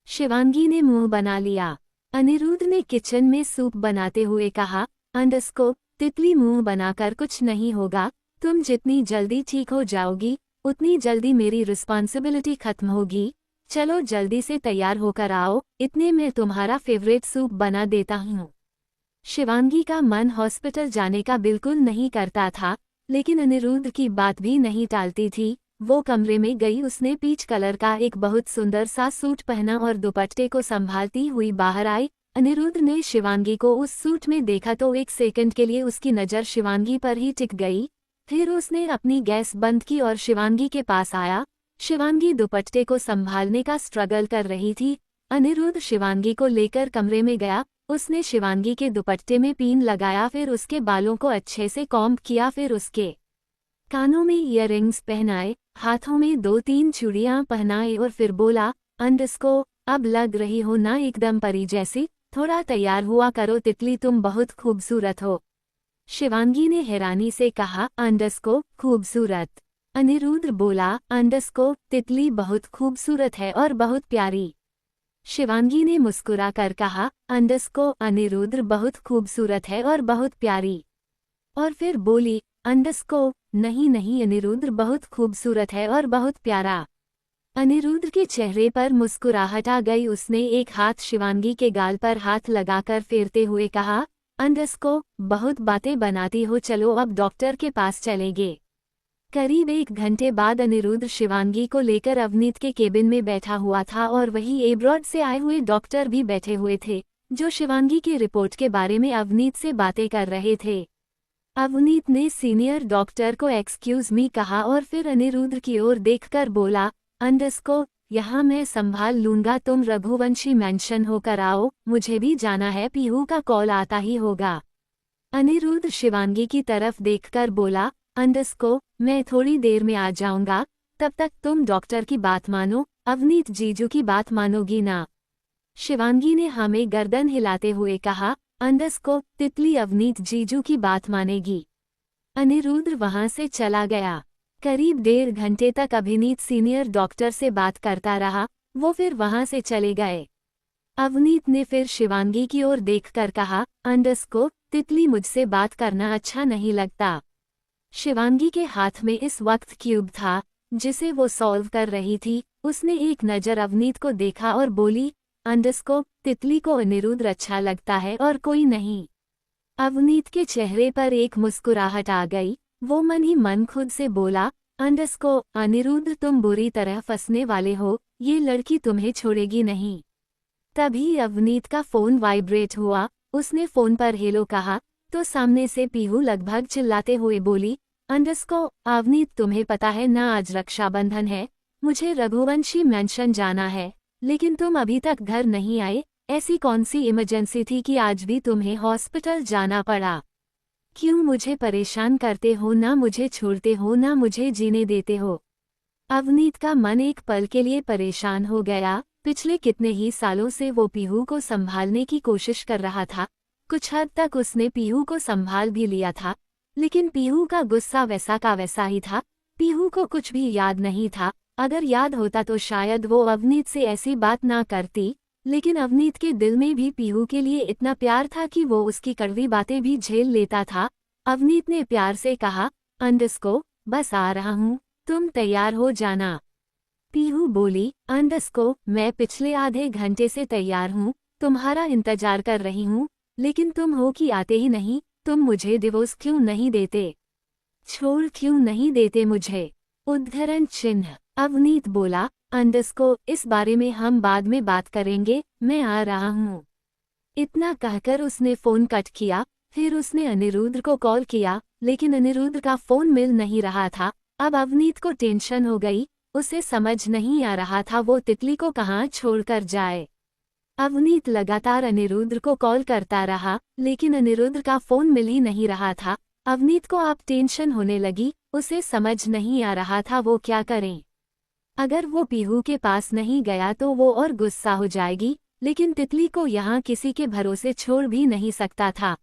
शिवांगी ने मुंह बना लिया। अनिरुद्ध ने किचन में सूप बनाते हुए कहा, अंडरस्कोप तितली मुंह बनाकर कुछ नहीं होगा, तुम जितनी जल्दी ठीक हो जाओगी उतनी जल्दी मेरी रिस्पॉन्सिबिलिटी खत्म होगी, चलो जल्दी से तैयार होकर आओ, इतने में तुम्हारा फेवरेट सूप बना देता हूँ। शिवांगी का मन हॉस्पिटल जाने का बिल्कुल नहीं करता था, लेकिन अनिरुद्ध की बात भी नहीं टालती थी। वो कमरे में गई, उसने पीच कलर का एक बहुत सुंदर सा सूट पहना और दुपट्टे को संभालती हुई बाहर आई। अनिरुद्ध ने शिवांगी को उस सूट में देखा तो एक सेकंड के लिए उसकी नज़र शिवांगी पर ही टिक गई। फिर उसने अपनी गैस बंद की और शिवांगी के पास आया। शिवांगी दुपट्टे को संभालने का स्ट्रगल कर रही थी। अनिरुद्ध शिवांगी को लेकर कमरे में गया। उसने शिवांगी के दुपट्टे में पिन लगाया, फिर उसके बालों को अच्छे से कॉम्ब किया, फिर उसके कानों में ईयररिंग्स पहनाए, हाथों में 2-3 चूड़ियां पहनाए और फिर बोला, अंडरस्कोप अब लग रही हो ना एकदम परी जैसी, थोड़ा तैयार हुआ करो तितली तुम बहुत खूबसूरत हो। शिवांगी ने हैरानी से कहा, अंडरस्कोप खूबसूरत? अनिरुद्ध बोला, अंडरस्कोप तितली बहुत खूबसूरत है और बहुत प्यारी। शिवांगी ने मुस्कुरा कर कहा, अंडरस्कोप अनिरुद्ध बहुत खूबसूरत है और बहुत प्यारी। और फिर बोली, अंडरस्कोप नहीं नहीं अनिरुद्ध बहुत खूबसूरत है और बहुत प्यारा। अनिरुद्ध के चेहरे पर मुस्कुराहट आ गई। उसने एक हाथ शिवांगी के गाल पर हाथ लगाकर फेरते हुए कहा, अंडरस्कोप बहुत बातें बनाती हो, चलो अब डॉक्टर के पास चलेंगे। करीब 1 घंटे बाद अनिरुद्ध शिवांगी को लेकर अवनीत के केबिन में बैठा हुआ था और वहीं एब्रॉड से आए हुए डॉक्टर भी बैठे हुए थे, जो शिवांगी की रिपोर्ट के बारे में अवनीत से बातें कर रहे थे। अवनीत ने सीनियर डॉक्टर को एक्सक्यूज मी कहा और फिर अनिरुद्ध की ओर देखकर बोला, अंडरस्कोप यहाँ मैं संभाल लूंगा, तुम रघुवंशी मेंशन होकर आओ, मुझे भी जाना है, पीहू का कॉल आता ही होगा। अनिरुद्ध शिवांगी की तरफ देखकर बोला, अंडरस्कोप मैं थोड़ी देर में आ जाऊंगा, तब तक तुम डॉक्टर की बात मानो, अवनीत जीजू की बात मानोगी ना? शिवांगी ने हमें गर्दन हिलाते हुए कहा, अंडरस्कोप तितली अवनीत जीजू की बात मानेगी। अनिरुद्ध वहां से चला गया। करीब 1.5 घंटे तक अभिनीत सीनियर डॉक्टर से बात करता रहा, वो फिर वहां से चले गए। अवनीत ने फिर शिवांगी की ओर देखकर कहा, अंडरस्कोप तितली मुझसे बात करना अच्छा नहीं लगता। शिवांगी के हाथ में इस वक्त क्यूब था जिसे वो सॉल्व कर रही थी। उसने एक नज़र अवनीत को देखा और बोली, अंडरस्कोप तितली को अनिरुद्ध अच्छा लगता है और कोई नहीं। अवनीत के चेहरे पर एक मुस्कुराहट आ गई। वो मन ही मन खुद से बोला, अंडरस्कोप अनिरुद्ध तुम बुरी तरह फंसने वाले हो, ये लड़की तुम्हें छोड़ेगी नहीं। तभी अवनीत का फोन वाइब्रेट हुआ। उसने फोन पर हेलो कहा तो सामने से पीहू लगभग चिल्लाते हुए बोली, अंडरस्कोप अवनीत तुम्हें पता है ना आज रक्षाबंधन है, मुझे रघुवंशी मेंशन जाना है, लेकिन तुम अभी तक घर नहीं आए। ऐसी कौन सी इमरजेंसी थी कि आज भी तुम्हें हॉस्पिटल जाना पड़ा? क्यों मुझे परेशान करते हो, ना मुझे छोड़ते हो ना मुझे जीने देते हो। अवनीत का मन एक पल के लिए परेशान हो गया। पिछले कितने ही सालों से वो पीहू को संभालने की कोशिश कर रहा था। कुछ हद तक उसने पीहू को संभाल भी लिया था, लेकिन पीहू का गुस्सा वैसा का वैसा ही था। पीहू को कुछ भी याद नहीं था। अगर याद होता तो शायद वो अवनीत से ऐसी बात ना करती, लेकिन अवनीत के दिल में भी पीहू के लिए इतना प्यार था कि वो उसकी कड़वी बातें भी झेल लेता था। अवनीत ने प्यार से कहा, अंडरस्कोप बस आ रहा हूँ, तुम तैयार हो जाना। पीहू बोली, अंडरस्कोप मैं पिछले आधे घंटे से तैयार हूँ, तुम्हारा इंतजार कर रही हूँ, लेकिन तुम हो कि आते ही नहीं। तुम मुझे डिवोर्स क्यों नहीं देते? छोड़ क्यों नहीं देते मुझे? उद्धरण चिन्ह। अवनीत बोला, अंडरस्कोप इस बारे में हम बाद में बात करेंगे, मैं आ रहा हूँ। इतना कहकर उसने फोन कट किया। फिर उसने अनिरुद्ध को कॉल किया, लेकिन अनिरुद्ध का फोन मिल नहीं रहा था। अब अवनीत को टेंशन हो गई। उसे समझ नहीं आ रहा था वो तितली को कहाँ छोड़कर जाए। अवनीत लगातार अनिरुद्ध को कॉल करता रहा, लेकिन अनिरुद्ध का फोन मिल ही नहीं रहा था। अवनीत को अब टेंशन होने लगी। उसे समझ नहीं आ रहा था वो क्या करें। अगर वो पीहू के पास नहीं गया तो वो और गुस्सा हो जाएगी, लेकिन तितली को यहाँ किसी के भरोसे छोड़ भी नहीं सकता था।